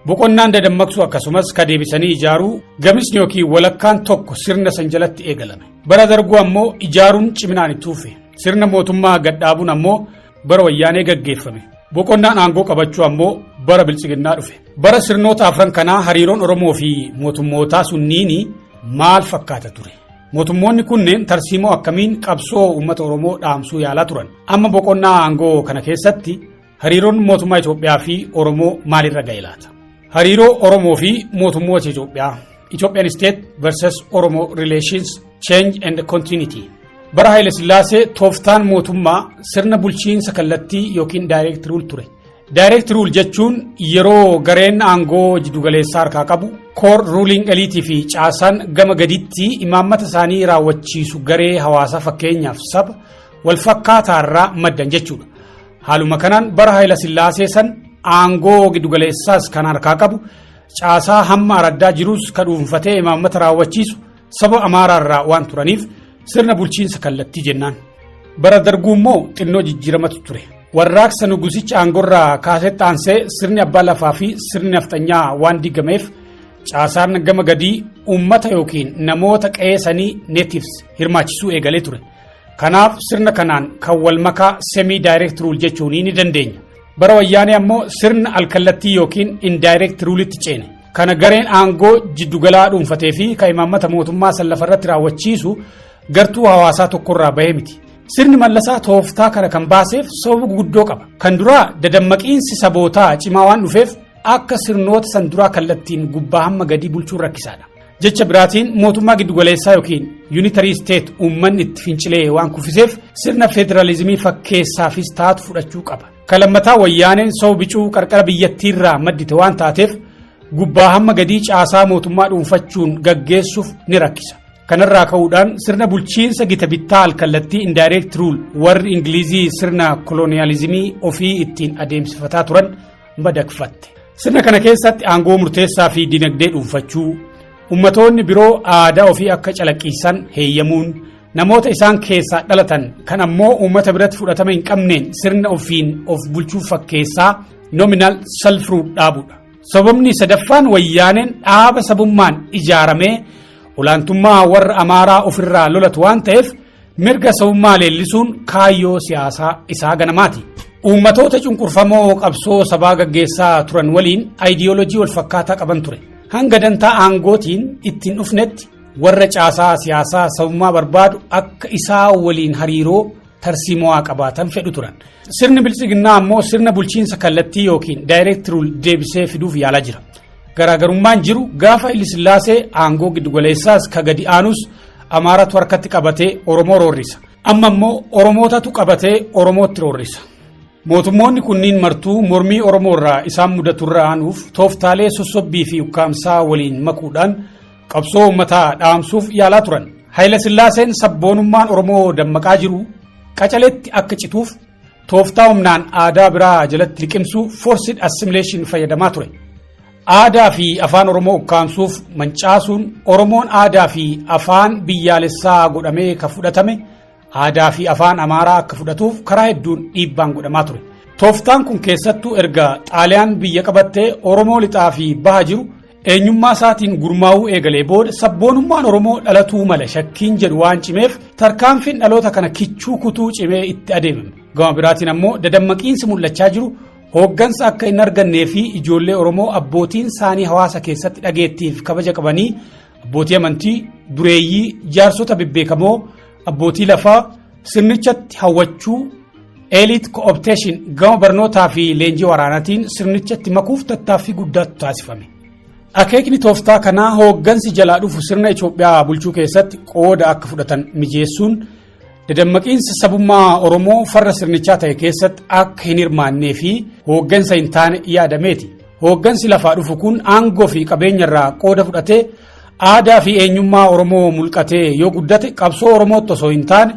Boqonnaan dadammaqsuu akkasumas ka deebisanii ijaaruu gamisni yookiin walakkaan tokko sirna san jalatti eegalame. Bara darguu ammoo ijaaruun ciminaan itti fufe. Sirna mootummaa gadhaabuun ammoo bara wayyaanee gaggeeffame. Boqonnaan aangoo qabachuu ammoo bara bilchiginnaa dhufe. Bara sirnoota 4 kanaa hariiroon Oromoo fi mootummootaa sunniini maal fakkaata ture? Mootummoonni kunneen tarsiimoo akkamiin qabsoo uummata Oromoo dhaamsuu yaalaa turan? Amma boqonnaa aangoo kana keessatti hariiroon mootummaa Itoophiyaa fi Oromoo maalirra ga'e laata? Hariiroo Oromoo fi mootummoota Itoophiyaa. Ethiopian State versus Oromo Relations Change and Continuity. Bara Haayile Sillaasee tooftaan mootummaa sirna bulchiinsa kallattii yookiin direct rule ture. Direct rule jechuun yeroo gareen aangoo jiddugaleessaa harkaa qabu core ruling elite fi caasaan gama gaditti imaammata isaanii raawwachiisu garee hawaasaa fakkeenyaaf saba wal fakkaataarraa maddan jechuudha. Haaluma kanaan bara Haayile Sillaasee san aangoo giddugaleessaas kan harkaa qabu caasaa hamma araddaa jirus ka dhuunfatee imaammata raawwachiisu saba Amaaraarraa waan turaniif sirna bulchiinsa kallattii jennaan. Bara darguu immoo xinnoo jijjiiramatu ture. Warraaqsa nugusicha aangorraa kaasetti aansee sirni abbaa lafaa fi sirni naftanyaa waan diigameef caasaan gama gadii uummata yookiin namoota qeesanii natives hirmaachisuu eegalee ture. Kanaaf sirna kanaan kan wal makaa semi direct rule jechuun ni dandeenya. Bara wayyaanee ammoo sirna alkallattii yookiin indirect ruletti ceene. Kana gareen aangoo jiddugalaa dhuunfatee fi kan imaammata mootummaa san lafarratti raawwachiisu gartuu hawaasaa tokkorraa bahee miti. Sirni mallasaa tooftaa kana kan baaseef sababa guguddoo qaba. Kan duraa dadammaqiinsi sabootaa cimaa waan dhufeef akka sirnoota san duraa kallattiin gubbaa hamma gadii bulchuun rakkisaadha. jecha biraatiin mootummaa giddugaleessaa yookiin unitary state uummanni itti fincilee waan kufiseef sirna federaalizimii fakkeessaafis taatu fudhachuu qaba. Kalammataa wayyaaneen soo bicuu qarqara biyyattiirraa maddite waan taateef gubbaa hamma gadii caasaa mootummaa dhuunfachuun gaggeessuuf ni rakkisa. Kanarraa ka'uudhaan sirna bulchiinsa gita bittaa alkallattii indirect rule warri Ingilizii sirna koloniyaalizimii ofii ittiin adeemsifataa turan madaqfatte. Sirna kana keessatti aangoo murteessaa fi dinagdee dhuunfachuu, ummatoonni biroo aadaa ofii akka calaqqisan heeyyamuun, namoota isaan keessaa dhalatan kan ammoo uummata biratti fudhatama hin qabneen sirna ofiin of bulchuu fakkeessaa nominal self rule dhaabudha. Sababni sadaffaan wayyaaneen dhaaba sabummaan ijaaramee olaantummaa warra Amaaraa ofirraa lolatu waan ta'eef mirga sabummaa leellisuun kaayyoo siyaasaa isaa ganamaati. Uummatoota cunqurfamoo qabsoo sabaa gaggeessaa turan waliin aayidiyoolojii wal fakkaataa qaban ture. Hanga dantaa aangootiin ittiin dhufnetti warra caasaa siyaasaa sabummaa barbaadu akka isaa waliin hariiroo tarsiimoo qabaatan fedhu turan. Sirni bilchiginnaa ammoo sirna bulchiinsa kallattii yookiin direct rule deebisee fiduuf yaalaa jira. Garaagarummaan jiru gaafa Haayile Sillaasee aangoo giddugaleessaas ka gadi aanus Amaaratu harkatti qabatee Oromoo roorrisa. Amma immoo Oromootatu qabatee Oromootti roorrisa. Mootummoonni kunniin martuu mormii Oromoo irraa isaan mudaturraa aanuuf tooftaalee sossobbii fi ukkaamsaa waliin makuudhaan qabsoo uummataa dhaamsuuf yaalaa turan. Haayile Sillaaseen sabboonummaan Oromoo dammaqaa jiru qacaletti akka cituuf tooftaa humnaan aadaa biraa jalatti liqimsuu forced assimilation fayyadamaa ture. Aadaa fi afaan Oromoo ukkaamsuuf mancaasuun Oromoon aadaa fi afaan biyyaalessaa godhamee ka fudhatame aadaa fi afaan Amaaraa akka fudhatuuf karaa hedduun dhiibbaan godhamaa ture. Tooftaan kun keessattuu erga Xaaliyaan biyya qabattee Oromoo lixaa fi baha jiru eenyummaa isaatiin gurmaa'uu eegalee booda sabboonummaan Oromoo dhalatuu mala shakkiin jedhu waan cimeef tarkaanfiin dhaloota kana kichuu kutuu cimee itti adeemame. Gama biraatiin ammoo dadammaqiinsi mul'achaa jiru hooggansa akka hin argannee fi ijoollee Oromoo abbootiin isaanii hawaasa keessatti dhageettiif kabaja qabanii abbootii amantii, dureeyyii, jaarsota bebbeekamoo, abbootii lafaa sirnichatti hawwachuu elite co-optation gama barnootaa fi leenjii waraanaatiin sirnichatti makuuf tattaaffii guddaatu taasifame. Akeekni tooftaa kanaa hooggansi jalaa dhufu sirna Itoophiyaa bulchuu keessatti qooda akka fudhatan mijeessuun dadammaqiinsa sabummaa Oromoo farra sirnichaa ta'e keessatti akka hin hirmaannee fi hooggansa hin taane yaadameeti. Hooggansi lafaa dhufu kun aangoo fi qabeenya irraa qooda fudhatee aadaa fi eenyummaa Oromoo mulqatee yoo guddate qabsoo Oromootti osoo hin taane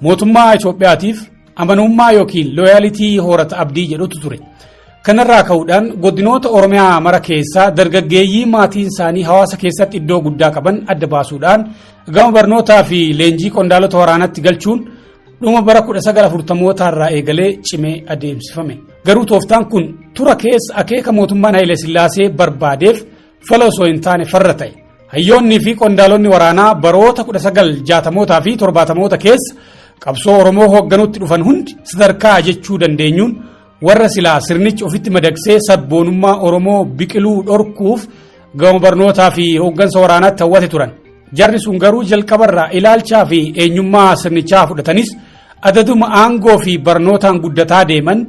mootummaa Itoophiyaatiif amanummaa yookiin looyaalitii horata abdii jedhutu ture. Kanarraa ka'uudhaan godinoota Oromiyaa mara keessaa dargaggeeyyii maatiin isaanii hawaasa keessatti iddoo guddaa qaban adda baasuudhaan gama barnootaa fi leenjii qondaalota waraanatti galchuun dhuma bara 1940 irraa eegalee cimee adeemsifame. Garuu tooftaan kun tura keessa akeeka mootummaan Haayile Sillaasee barbaadeef fala osoo hin taane farra ta'e. Hayyoonnii fi qondaalonni waraanaa baroota 1960 fi 70 keessa qabsoo Oromoo hoogganuutti dhufan hundi sadarkaa jechuu dandeenyuun warra silaa sirnichi ofitti madagsee sabboonummaa Oromoo biqiluu dhorkuuf gama barnootaa fi hooggansa waraanaatti hawwate turan. Jarri sun garuu jalqabarraa ilaalchaa fi eenyummaa sirnichaa fudhatanis adaduma aangoo fi barnootaan guddataa deeman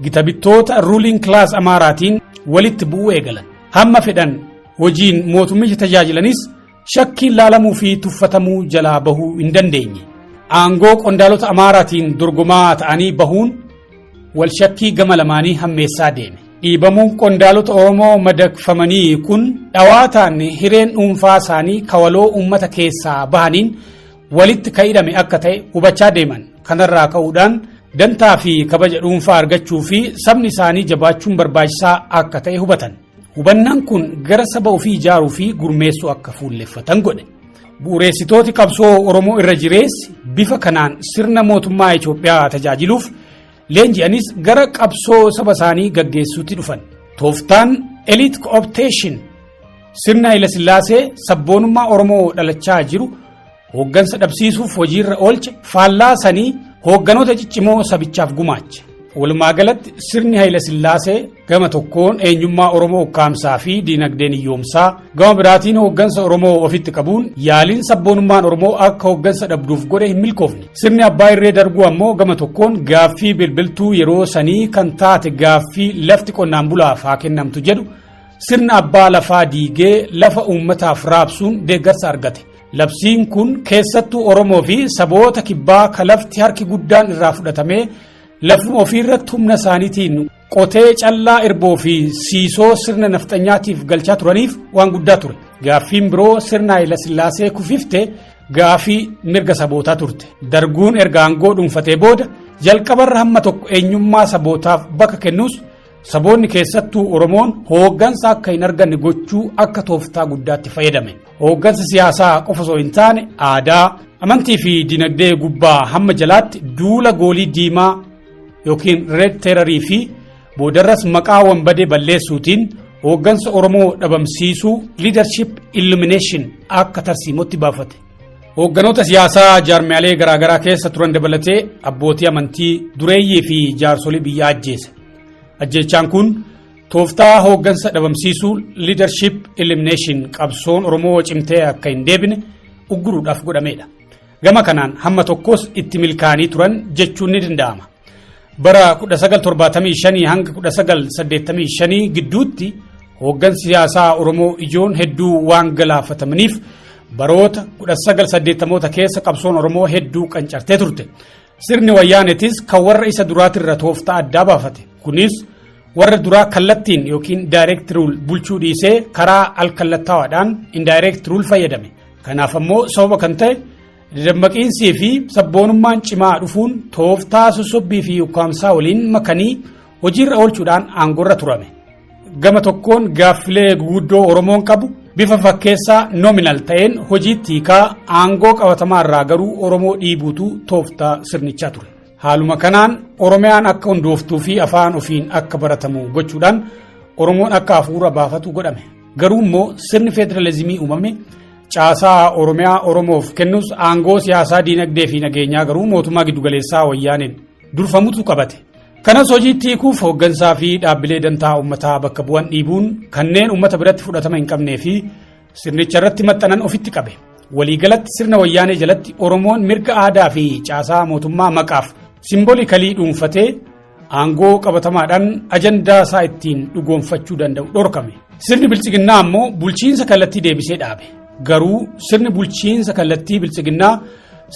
gitabittoota ruling class Amaaraatiin walitti bu'uu eegalan. Hamma fedhan hojiin mootummicha tajaajilanis shakkiin laalamuu fi tuffatamuu jalaa bahuu hin dandeenye. Aangoo qondaalota Amaaraatiin dorgomaa ta'anii bahuun wal shakkii gama lamaanii hammeessaa deeme. Dhiibamuun qondaalota Oromoo madaqfamanii kun dhawaataan hireen dhuunfaa isaanii kawaloo uummata keessaa bahaniin walitti ka'idhame akka ta'e hubachaa deeman. Kanarraa ka'uudhaan dantaa fi kabaja dhuunfaa argachuu fi sabni isaanii jabaachuun barbaachisaa akka ta'e hubatan. Hubannaan kun gara saba ofii ijaaruu fi gurmeessuu akka fuulleffatan godhe. Bu'uureessitooti qabsoo Oromoo irra jireessi bifa kanaan sirna mootummaa Itoophiyaa tajaajiluuf leenji'anis gara qabsoo saba isaanii gaggeessuutti dhufan. Tooftaan elite co-optation sirna Haayile Sillaasee sabboonummaa Oromoo dhalachaa jiru hooggansa dhabsiisuuf hojiirra oolche faallaa sanii hoogganoota ciccimoo sabichaaf gumaache. Walumaa galatti sirni Haayile Sillaasee gama tokkoon eenyummaa Oromoo ukkaamsaa fi diinagdeen hiyyoomsaa gama biraatiin hooggansa Oromoo ofitti qabuun yaaliin sabboonummaan Oromoo akka hooggansa dhabduuf godhe hin milkoofne. Sirni abbaa irree darguu ammoo gama tokkoon gaaffii bilbiltuu yeroo sanii kan taate gaaffii lafti qonnaan bulaaf haa kennamtu jedhu sirna abbaa lafaa diigee lafa uummataaf raabsuun deeggarsa argate. Labsiin kun keessattuu Oromoo fi saboota kibbaa kalafti harki guddaan irraa fudhatamee lafuma ofiirratti humna isaaniitiin qotee callaa irboo fi siisoo sirna nafxanyaatiif galchaa turaniif waan guddaa ture. Gaaffiin biroo sirna Haayila Sillaasee kufifte gaaffii mirga sabootaa turte. Darguun erga aangoo dhuunfatee booda jalqabarra hamma tokko eenyummaa sabootaaf bakka kennus saboonni keessattuu Oromoon hooggansa akka hin arganne gochuu akka tooftaa guddaatti fayyadame. Hooggansa siyaasaa qofa osoo hin taane aadaa, amantii fi dinagdee gubbaa hamma jalaatti duula goolii diimaa yookiin red terrorii fi boodarras maqaa wanbadee balleessuutiin hooggansa Oromoo dhabamsiisuu leadership elimination akka tarsiimotti baafate. Hoogganoota siyaasaa jaarmiyaalee garaagaraa keessa turan dabalatee abbootii amantii, dureeyyii fi jaarsolii biyyaa ajjeese. Ajjechaan kun tooftaa hooggansa dhabamsiisuu leadership elimination qabsoon Oromoo cimtee akka hin deebine ugguruudhaaf godhamedha. Gama kanaan hamma tokkos itti milkaa'anii turan jechuun ni danda'ama. Bara 1975 hanga 1985 gidduutti hooggansi siyaasaa Oromoo ijoon hedduu waan galaafatamaniif baroota 1980 keessa qabsoon Oromoo hedduu qancartee turte. Sirni wayyaanetis kan warra isa duraatirra tooftaa addaa baafate. Kunis warra duraa kallattiin yookiin direct rule bulchuu dhiisee karaa alkallattawaadhaan indirect rule fayyadame. Kanaaf ammoo sababa kan ta'e dammaqiinsii fi sabboonummaan cimaa dhufuun tooftaa sossobbii fi ukkaamsaa waliin makanii hojiirra oolchuudhaan aangorra turame. Gama tokkoon gaaffilee guguddoo Oromoon qabu bifa fakkeessaa nominal ta'een hojiitti hiikaa aangoo qabatamaa irraa garuu Oromoo dhiibuutu tooftaa sirnichaa ture. Haaluma kanaan Oromiyaan akka hundooftuu fi afaan ofiin akka baratamu gochuudhaan Oromoon akka hafuura baafatu godhame. Garuu immoo sirni federalizimii uumame caasaa Oromiyaa Oromoof kennus aangoo siyaasaa, diinagdee fi nageenyaa garuu mootummaa giddugaleessaa wayyaaneen durfamutu qabate. Kanas hojiitti hiikuuf hooggansaa fi dhaabbilee dantaa uummataa bakka bu'an dhiibuun kanneen uummata biratti fudhatama hin qabnee fi sirnicha irratti maxxanan ofitti qabe. Waliigalatti sirna wayyaanee jalatti Oromoon mirga aadaa fi caasaa mootummaa maqaaf simbolikalii dhuunfatee aangoo qabatamaadhaan ajandaa isaa ittiin dhugoonfachuu danda'u dhorkame. Sirni bilchiginnaa ammoo bulchiinsa kallattii deebisee dhaabe. Garuu sirni bulchiinsa kallattii bilchiginnaa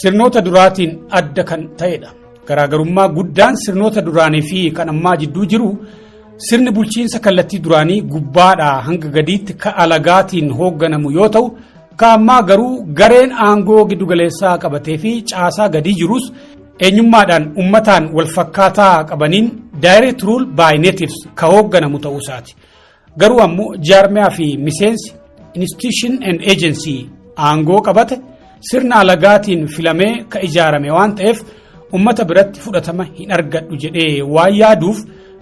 sirnoota duraatiin adda kan ta'edha. Garaagarummaa guddaan sirnoota duraanii fi kan ammaa jidduu jiru sirni bulchiinsa kallattii duraanii gubbaadhaa hanga gadiitti ka alagaatiin hoogganamu yoo ta'u, ka ammaa garuu gareen aangoo giddugaleessaa qabatee fi caasaa gadii jirus eenyummaadhaan ummataan walfakkaataa qabaniin direct rule by natives ka hoogganamu ta'uu isaati. Garuu ammoo jaarmiyaa fi miseensi institution and agency aangoo qabate sirna alagaatiin filamee ka ijaarame waan ta'eef ummata biratti fudhatama hin argadhu jedhee waan yaaduuf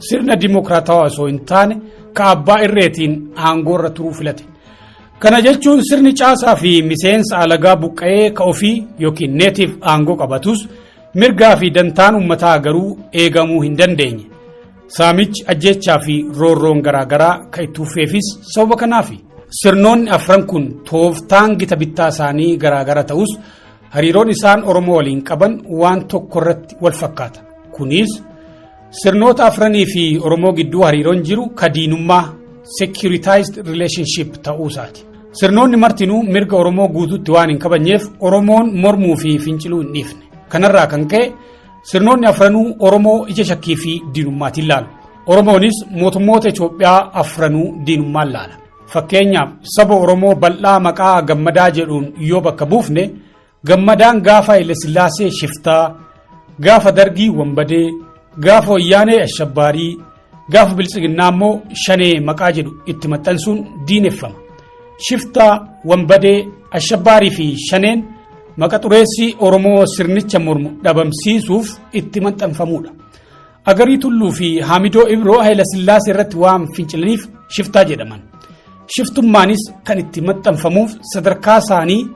sirna dimokiraatawaa osoo hin taane ka abbaa irreetiin aangoorra turuu filate. Kana jechuun sirni caasaa fi miseensa alagaa buqqa'ee ka ofii yookiin native aangoo qabatus mirgaa fi dantaan ummataa garuu eegamuu hin dandeenye. Saamichi, ajjechaa fi roorroon garaagaraa ka itti fufeefis sababa kanaafi. Sirnoonni afran kun tooftaan gita bittaa isaanii garaagara ta'us hariiroon isaan Oromoo waliin qaban waan tokko irratti wal fakkaata. Kunis sirnoota afranii fi Oromoo gidduu hariiroon jiru ka diinummaa securitized relationship ta'uu isaati. Sirnoonni martinuu mirga Oromoo guutuutti waan hin kabajneef Oromoon mormuu fi finciluu hin dhiifne. Kanarraa kan ka'e sirnoonni afranuu Oromoo ija shakkii fi diinummaatiin laalu. Oromoonis mootummoota Itoophiyaa afranuu diinummaan laala. Fakkeenyaaf saba Oromoo bal'aa maqaa gammadaa jedhuun yoo bakka buufne gammadaan gaafa Haayile Sillaasee shiftaa, gaafa dargii wanbadee, gaafa wayyaanee ashabbaarii, gaafa bilchiginnaa immoo shanee maqaa jedhu itti maxxansuun diineffama. Shiftaa, wanbadee, ashabbaarii fi shaneen maqa xureessii Oromoo sirnicha mormu dhabamsiisuuf itti maxxanfamudha. Agarii Tulluu fi Haamidoo Ibroo Haayile Sillaasee irratti waan fincilaniif shiftaa jedhaman. Shiftummaanis kan itti maxxanfamuuf sadarkaa isaanii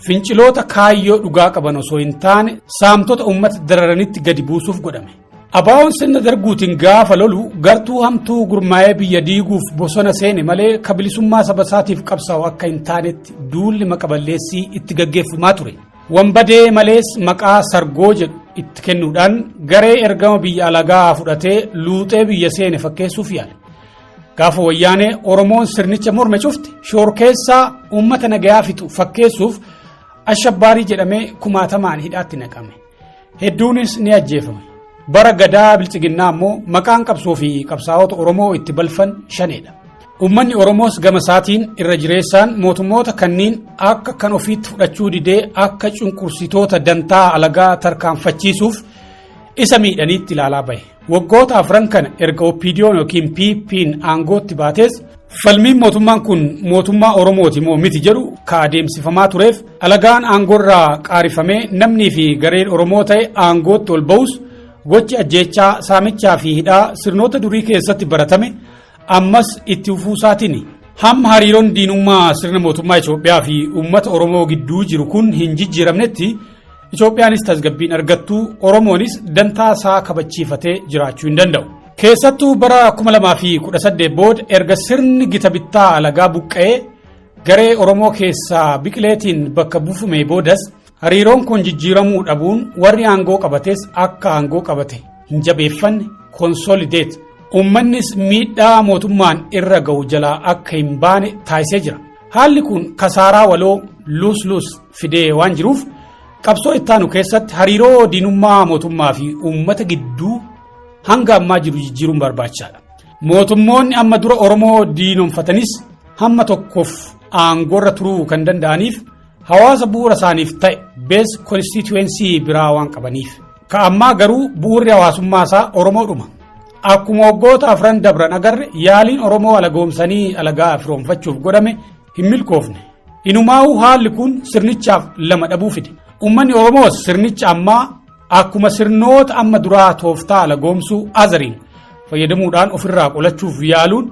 finciloota kaayyoo dhugaa qaban osoo hin taane saamtota uummata dararanitti gadi buusuuf godhame. Abaawoon sirna darguutiin gaafa lolu gartuu hamtuu gurmaa'ee biyya diiguuf bosona seene malee ka bilisummaa saba isaatiif qabsaa'u akka hin taanetti duulli maqaballeessii itti gaggeeffamaa ture. Wanbadee malees maqaa sargoo jedhu itti kennuudhaan garee ergama biyya alagaa fudhatee luuxee biyya seene fakkeessuuf yaale. Gaafa wayyaanee Oromoon sirnicha morme cufti shoorkeessaa uummata nagayaa fixu fakkeessuuf ashabbaarii jedhamee kumaatamaan hidhaatti naqame. Hedduunis ni ajjeefame. Bara gadaa bilchiginnaa ammoo maqaan qabsoo fi qabsaa'ota Oromoo itti balfan shaneedha. Uummanni Oromoos gama isaatiin irra jireessaan mootummoota kanniin akka kan ofiitti fudhachuu didee akka cunqursitoota dantaa alagaa tarkaanfachiisuuf isa miidhaniitti ilaalaa bahe. Waggoota afran kana erga OPDO'n yookiin PP'n aangootti baates falmiin mootummaan kun mootummaa Oromooti moo miti jedhu ka adeemsifamaa tureef alagaan aangoorraa qaarifamee namnii fi gareen Oromoo ta'e aangootti ol ba'us gochi ajjeechaa saamichaa fi hidhaa sirnoota durii keessatti baratame ammas itti fufuusaatiin hamma hariiroon diinummaa sirna mootummaa Itoophiyaa fi uummata Oromoo gidduu jiru kun hin jijjiiramnetti Itoophiyaanis tasgabbiin argattu Oromoonis dantaa isaa kabachiifatee jiraachuu hin danda'u. Keessattuu bara 2018 booda erga sirni gita bittaa alagaa buqqa'ee garee Oromoo keessaa biqileetiin bakka buufamee boodas hariiroon kun jijjiiramuu dhabuun warri aangoo qabates akka aangoo qabate hin jabeeffanne konsolideet uummannis miidhaa mootummaan irra ga'u jalaa akka hin baane taasisee jira. Haalli kun kasaaraa waloo luus fidee waan jiruuf qabsoo ittaanu keessatti hariiroo diinummaa mootummaa fi uummata gidduu hanga ammaa jiru jijjiiruun barbaachisaadha. Mootummoonni amma dura Oromoo diinonfatanis hamma tokkoof aangoorra turuu kan danda'aniif hawaasa bu'uura isaaniif ta'e bees konstituensii biraa waan qabaniif. Ka ammaa garuu bu'uurri hawaasummaa isaa Oromoodhuma. Akkuma waggoota afran dabran agarre yaaliin Oromoo alagoomsanii alagaa firoomfachuuf godhame hin milkoofne. Inumaa'uu haalli kun sirnichaaf lama dhabuu fide. Uummanni Oromoos sirnicha ammaa akkuma sirnoota amma duraa tooftaa alagoomsuu azariin fayyadamuudhaan ofirraa qolachuuf yaaluun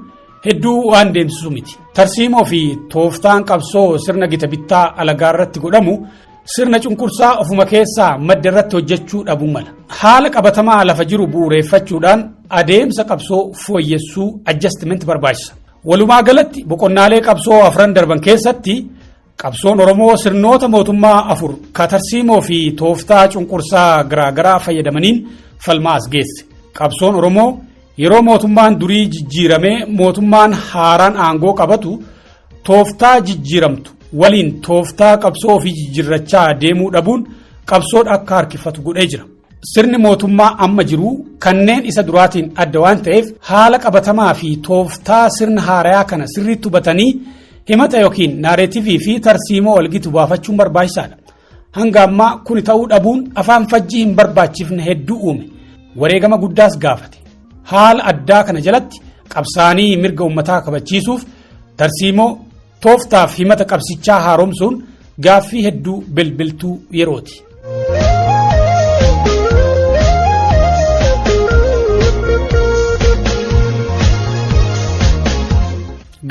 hedduu waan deemsisu miti. Tarsiimoo fi tooftaan qabsoo sirna gita bittaa alagaa irratti godhamu sirna cunqursaa ofuma keessaa madda irratti hojjechuu dhabuu mala. Haala qabatamaa lafa jiru bu'uureeffachuudhaan adeemsa qabsoo fooyyessuu adjustment barbaachisa. Walumaa galatti boqonnaalee qabsoo afran darban keessatti qabsoon Oromoo sirnoota mootummaa afur ka tarsiimoo fi tooftaa cunqursaa garaagaraa fayyadamaniin falmaas geesse. Qabsoon Oromoo yeroo mootummaan durii jijjiiramee mootummaan haaraan aangoo qabatu tooftaa jijjiiramtu waliin tooftaa qabsoo fi jijjiirrachaa deemuu dhabuun qabsoon akka harkifatu godhee jira. Sirni mootummaa amma jiru kanneen isa duraatiin adda waan ta'eef haala qabatamaa fi tooftaa sirna haarayaa kana sirriitti hubatanii himata yookiin naareetivii fi tarsiimoo walgitu baafachuun barbaachisaadha. Hanga ammaa kun ta'uu dhabuun afaan fajjii hin barbaachifne hedduu uume. Wareegama guddaas gaafate. Haala addaa kana jalatti qabsaanii mirga uummataa kabachiisuuf tarsiimoo tooftaaf himata qabsichaa haaromsuun gaaffii hedduu bilbiltuu yerooti.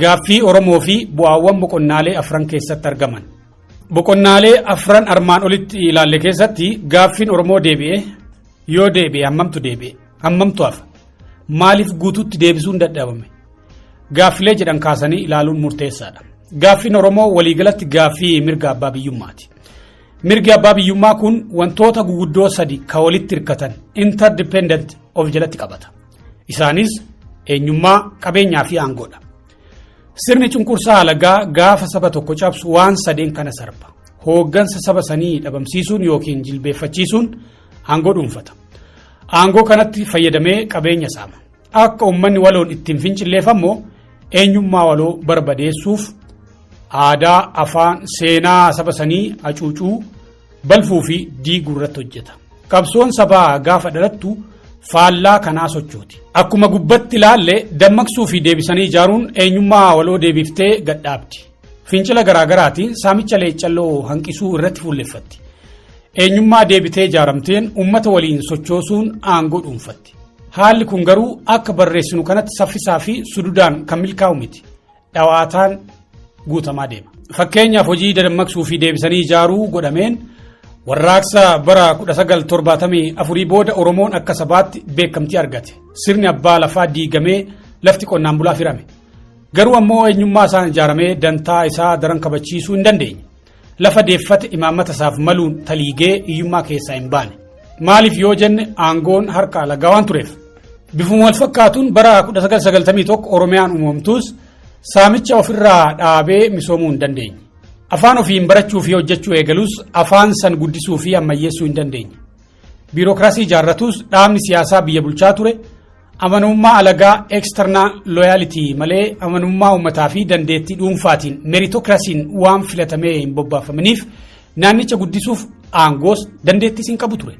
Gaaffii Oromoo fi bu'aawwan boqonnaalee afran keessatti argaman. Boqonnaalee afran armaan olitti ilaalle keessatti gaaffiin Oromoo deebi'ee yoo deebi'e hammamtu hafa? Maaliif guutuutti deebisuun dadhabame? Gaaffilee jedhan kaasanii ilaaluun murteessaadha. Gaaffiin Oromoo waliigalatti gaaffii mirga abbaa biyyummaati. Mirgi abbaa biyyummaa kun wantoota guguddoo sadi ka walitti hirkatan interdependent of jalatti qabata. Isaanis eenyummaa, qabeenyaa fi aangoodha. Sirni cunqursaa alagaa gaafa saba tokko cabsu waan sadeen kana sarba. Hooggansa saba sanii dhabamsiisuun yookiin jilbeeffachiisuun aangoo dhuunfata. Aangoo kanatti fayyadamee qabeenya saama. Akka uummanni waloon ittiin fincilleeffammoo eenyummaa waloo barbadeessuuf aadaa, afaan, seenaa saba sanii hacuucuu, balfuu fi diiguu irratti hojjeta. Qabsoon sabaa gaafa dhalattu faallaa kanaa sochooti. Akkuma gubbatti ilaalle dammaqsuu fi deebisanii ijaaruun eenyummaa waloo deebiftee gadhaabdi. Fincila garaagaraatiin saamicha leeccalloo hanqisuu irratti fuulleffatti. Eenyummaa deebitee ijaaramteen uummata waliin sochoosuun aangoo dhuunfatti. Haalli kun garuu akka barreessinu kanatti saffisaa fi sududaan kan milkaa'u miti. Dhawaataan guutamaa deema. Fakkeenyaaf hojii dammaqsuu fi deebisanii ijaaruu godhameen warraaqsa bara 1974 booda Oromoon akka sabaatti beekamtii argate. Sirni abbaa lafaa diigamee lafti qonnaan bulaa firame. Garuu ammoo eenyummaa isaan ijaaramee dantaa isaa daran kabachiisuu hin dandeenye. Lafa deeffate imaammata isaaf maluun taliigee hiyyummaa keessaa hin baane. Maaliif yoo jenne aangoon harka alagaa waan tureef. Bifuma wal fakkaatuun bara 1991 Oromiyaan uumamtus saamicha ofirraa dhaabee misoomuu hin dandeenye. Afaan ofiin barachuu fi hojjechuu eegalus afaan san guddisuu fi ammayyeessuu hin dandeenye. Biirokraasii ijaarratus dhaabni siyaasaa biyya bulchaa ture amanummaa alagaa external loyalty malee amanummaa uummataa fi dandeettii dhuunfaatiin meritokraasiin waan filatamee hin bobbaafamaniif naannicha guddisuuf aangoos dandeettis hin qabu ture.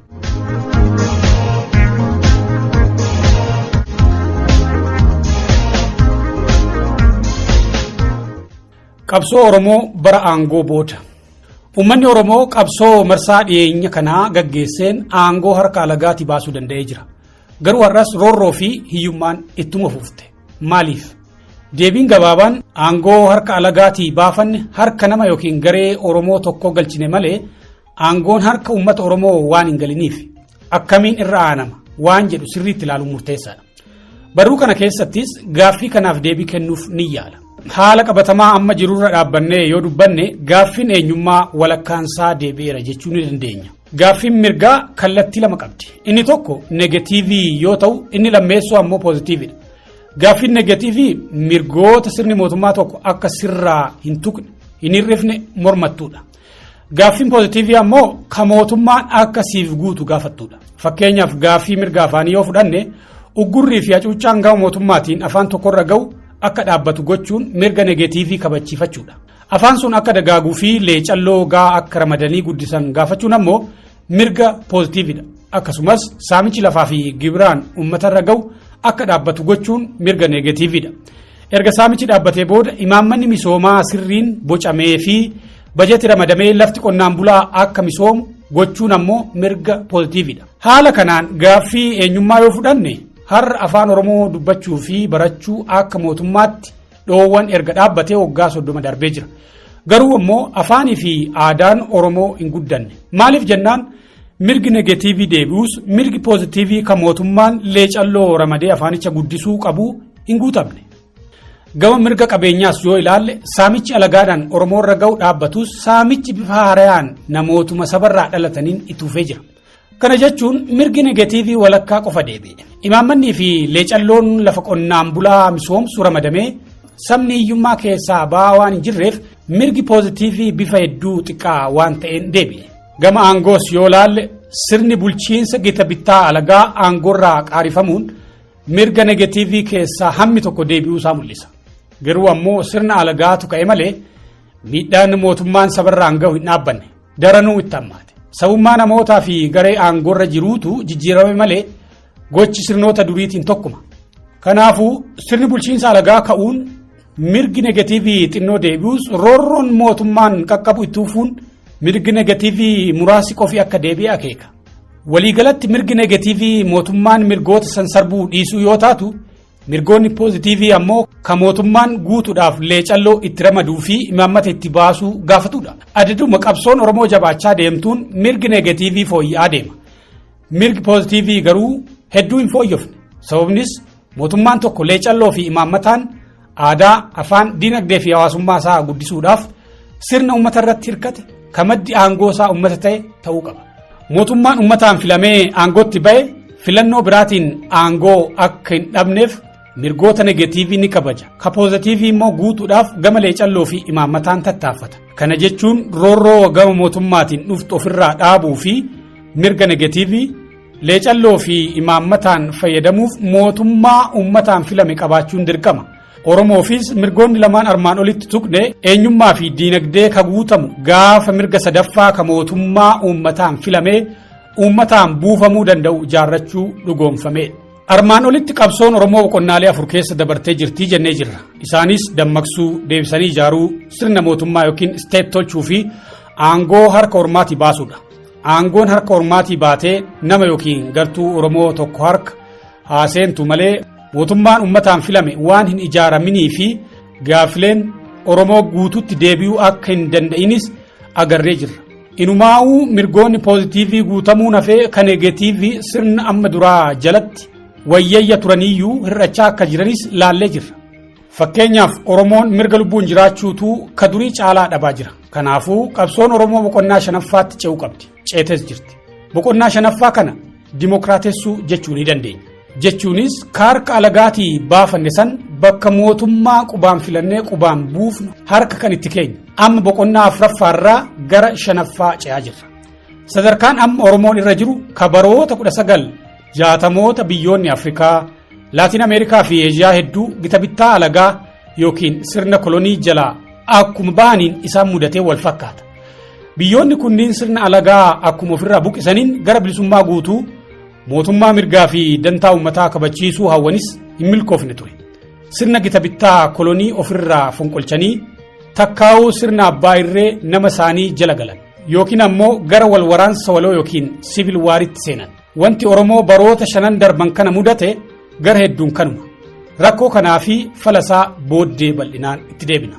Qabsoo Oromoo bara aangoo booda. Uummanni Oromoo qabsoo marsaa dhiyeenya kanaa gaggeesseen aangoo harka alagaatti baasuu danda'ee jira. Garuu har'as roorroo fi hiyyummaan ittuma fufte. Maaliif? Deebiin gabaabaan aangoo harka alagaatti baafanne harka nama yookiin garee Oromoo tokko galchine malee aangoon harka uummata Oromoo waan hin galiniif akkamiin irra aanama waan jedhu sirriitti ilaaluun murteessaadha. Barruu kana keessattis gaaffii kanaaf deebii kennuuf ni yaala. Haala qabatamaa amma jirurra dhaabbannee yoo dubbanne gaaffiin eenyummaa walakkaansaa deebi'eera jechuu ni dandeenya. Gaaffiin mirgaa kallattii lama qabdi. Inni tokko negatiivii yoo ta'u inni lammeessoo ammoo poozitiividha. Gaaffiin negatiivii mirgoota sirni mootummaa tokko akka sirraa hin tuqne hin hirrifne mormattuudha. Gaaffiin poozitiivii ammoo ka mootummaan akka siif guutu gaafattuudha. Fakkeenyaaf gaaffii mirgaa afaanii yoo fudhanne uggurrii fi hacuuccaan gama mootummaatiin afaan tokkorra ga'u akka dhaabbatu gochuun mirga negatiivii kabachiifachuudha. Afaan sun akka dagaaguu fi leecalloo gaa akka ramadanii guddisan gaafachuun ammoo mirga poozitiividha. Akkasumas saamichi lafaa fi gibiraan uummatarra ga'u akka dhaabbatu gochuun mirga negatiividha. Erga saamichi dhaabbatee booda imaammanni misoomaa sirriin bocamee fi bajetii ramadamee lafti qonnaan bulaa akka misoomu gochuun ammoo mirga poozitiividha. Haala kanaan gaaffii eenyummaa yoo fudhanne har'a afaan Oromoo dubbachuu fi barachuu akka mootummaatti dhoowwan erga dhaabbatee waggaa 30 darbee jira. Garuu ammoo afaanii fi aadaan Oromoo hin guddanne. Maaliif jennaan mirgi negatiivii deebi'us mirgi poozitiivii kan mootummaan leecalloo ramadee afaanicha guddisuu qabu hin guutamne. Gama mirga qabeenyaas yoo ilaalle saamichi alagaadhaan Oromoorra ga'u dhaabbatus saamichi bifa haarayaan namootuma sabarraa dhalataniin itti fufee jira. Kana jechuun mirgi negatiivii walakkaa qofa deebi'e. Imaammannii fi leecalloon lafa qonnaan bulaa misoomsu ramadamee sabni hiyyummaa keessaa ba'aa waan hin jirreef mirgi poozitiivii bifa hedduu xiqqaa waan ta'een deebi'e. Gama aangoos yoo ilaalle sirni bulchiinsa gita bittaa alagaa aangoorraa qaarifamuun mirga negatiivii keessaa hammi tokko deebi'uu isaa mul'isa. Garuu ammoo sirna alagaatu ka'e malee miidhaan mootummaan sabarraan gahu hin dhaabbanne daranuu itti hammaate. Sabummaa namootaa fi garee aangoorra jiruutu jijjiirame malee gochi sirnoota duriitiin tokkuma. Kanaafuu sirni bulchiinsa alagaa ka'uun mirgi negatiivii xinnoo deebi'us roorroon mootummaan qaqqabu itti fufuun mirgi negatiivii muraasi qofii akka deebi'e akeeka. Waliigalatti mirgi negatiivii mootummaan mirgoota san sarbuu dhiisuu yoo taatu mirgoonni poozitiivii ammoo ka mootummaan guutuudhaaf leecalloo itti ramaduu fi imaammata itti baasuu gaafatudha. Adaduma qabsoon Oromoo jabaachaa deemtuun mirgi negatiivii fooyya'aa deema. Mirgi poozitiivii garuu hedduu hin fooyyofne. Sababnis mootummaan tokko leecalloo fi imaammataan aadaa, afaan, diinagdee fi hawaasummaa isaa guddisuudhaaf sirna uummata irratti hirkate ka maddi aangoo isaa uummata ta'e ta'uu qaba. Mootummaan uummataan filamee aangootti ba'e filannoo biraatiin aangoo akka hin dhabneef mirgoota negatiivii ni kabaja. Ka poozitiivii immoo guutuudhaaf gama leecalloo fi imaammataan tattaaffata. Kana jechuun roorroo gama mootummaatiin dhuftu ofirraa dhaabuu fi mirga negatiivii leecalloo fi imaammataan fayyadamuuf mootummaa uummataan filame qabaachuun dirqama. Oromoofis mirgoonni lamaan armaan olitti tuqne eenyummaa fi diinagdee ka guutamu gaafa mirga sadaffaa ka mootummaa uummataan filamee uummataan buufamuu danda'u ijaarrachuu dhugoomfame. Armaan olitti qabsoon Oromoo boqonnaalee 4 keessa dabartee jirtii jennee jirra. Isaanis dammaqsuu, deebisanii ijaaruu, sirna mootummaa yookiin isteet tolchuu fi aangoo harka ormaatii baasuudha. Aangoon harka ormaatii baatee nama yookiin gartuu Oromoo tokko harka haaseentu malee mootummaan uummataan filame waan hin ijaaraminii fi gaafileen Oromoo guututti deebi'uu akka hin danda'inis agarree jirra. Inumaa'uu mirgoonni poozitiivii guutamuu nafee ka negatiivii sirna amma duraa jalatti wayyayya turaniyyuu hir'achaa akka jiranis laallee jirra. Fakkeenyaaf Oromoon mirga lubbuun jiraachuutu ka durii caalaa dhabaa jira. Kanaafuu qabsoon Oromoo boqonnaa 5ffaatti ce'uu qabdi. Ceetes jirti. Boqonnaa 5ffaa kana dimokiraatessuu jechuu ni dandeenya. jechuunis kaarka alagaatii baafanne san bakka mootummaa qubaan filannee qubaan buufnu harka kan itti keenya amma boqonnaa afuraffaarraa gara shanaffaa ce'aa jirra. Sadarkaan amma Oromoon irra jiru kabaroota 1960moota biyyoonni Afrikaa, Laatiin Ameerikaa fi Eeshiyaa hedduu gita bittaa alagaa yookiin sirna kolonii jalaa akkuma baaniin isaan mudatee wal fakkaata. Biyyoonni kunniin sirna alagaa akkuma ofirraa buqqisaniin gara bilisummaa guutuu mootummaa mirgaa fi dantaa uummataa kabachiisuu hawwanis hin milkoofne ture. Sirna gita bittaa kolonii ofirraa fonqolchanii takkaa'uu sirna abbaa irree nama isaanii jala galan yookiin ammoo gara wal waraansa waloo yookiin siivil waaritti seenan. Wanti Oromoo baroota 5 darban kana mudate gara hedduun kanuma. Rakkoo kanaa fi falasaa booddee bal'inaan itti deebina.